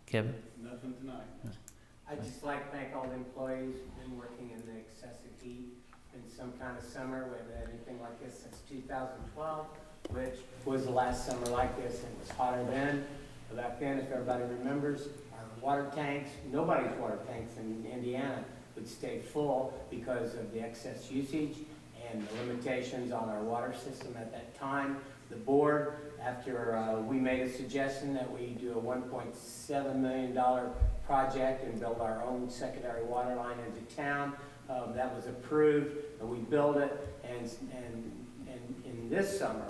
Kevin? Nothing tonight. I'd just like to thank all the employees who've been working in the excessive heat. Been some kind of summer. We haven't had anything like this since 2012, which was the last summer like this, and it was hotter then. But back then, if everybody remembers, our water tanks, nobody's water tanks in Indiana would stay full because of the excess usage and the limitations on our water system at that time. The board, after we made a suggestion that we do a $1.7 million project and build our own secondary water line into town, that was approved, and we built it, and in this summer,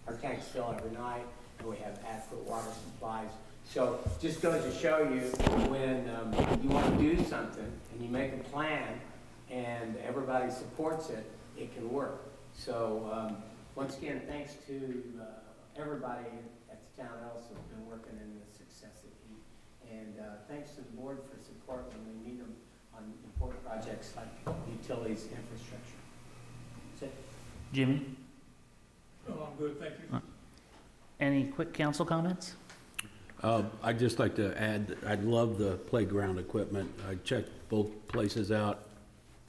our tanks fill every night, and we have adequate water supplies. So just goes to show you when you want to do something and you make a plan and everybody supports it, it can work. So once again, thanks to everybody at the town of Ellettsville who's been working in the success of heat. And thanks to the board for support when we need them on important projects like utilities, infrastructure. That's it. Jimmy? Oh, I'm good, thank you. Any quick council comments? I'd just like to add, that I love the playground equipment. I checked both places out.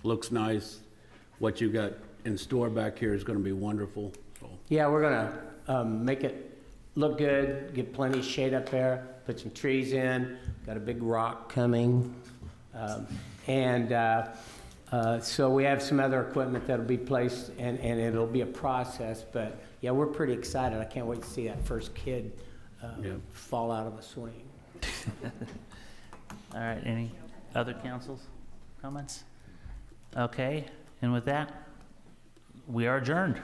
Looks nice. What you got in store back here is going to be wonderful. So, Yeah, we're gonna make it look good, get plenty of shade up there, put some trees in, got a big rock coming. So we have some other equipment that'll be placed, and it'll be a process, but yeah, we're pretty excited. I can't wait to see that first kid fall out of a swing. All right, any other councils comments? Okay, and with that, we are adjourned.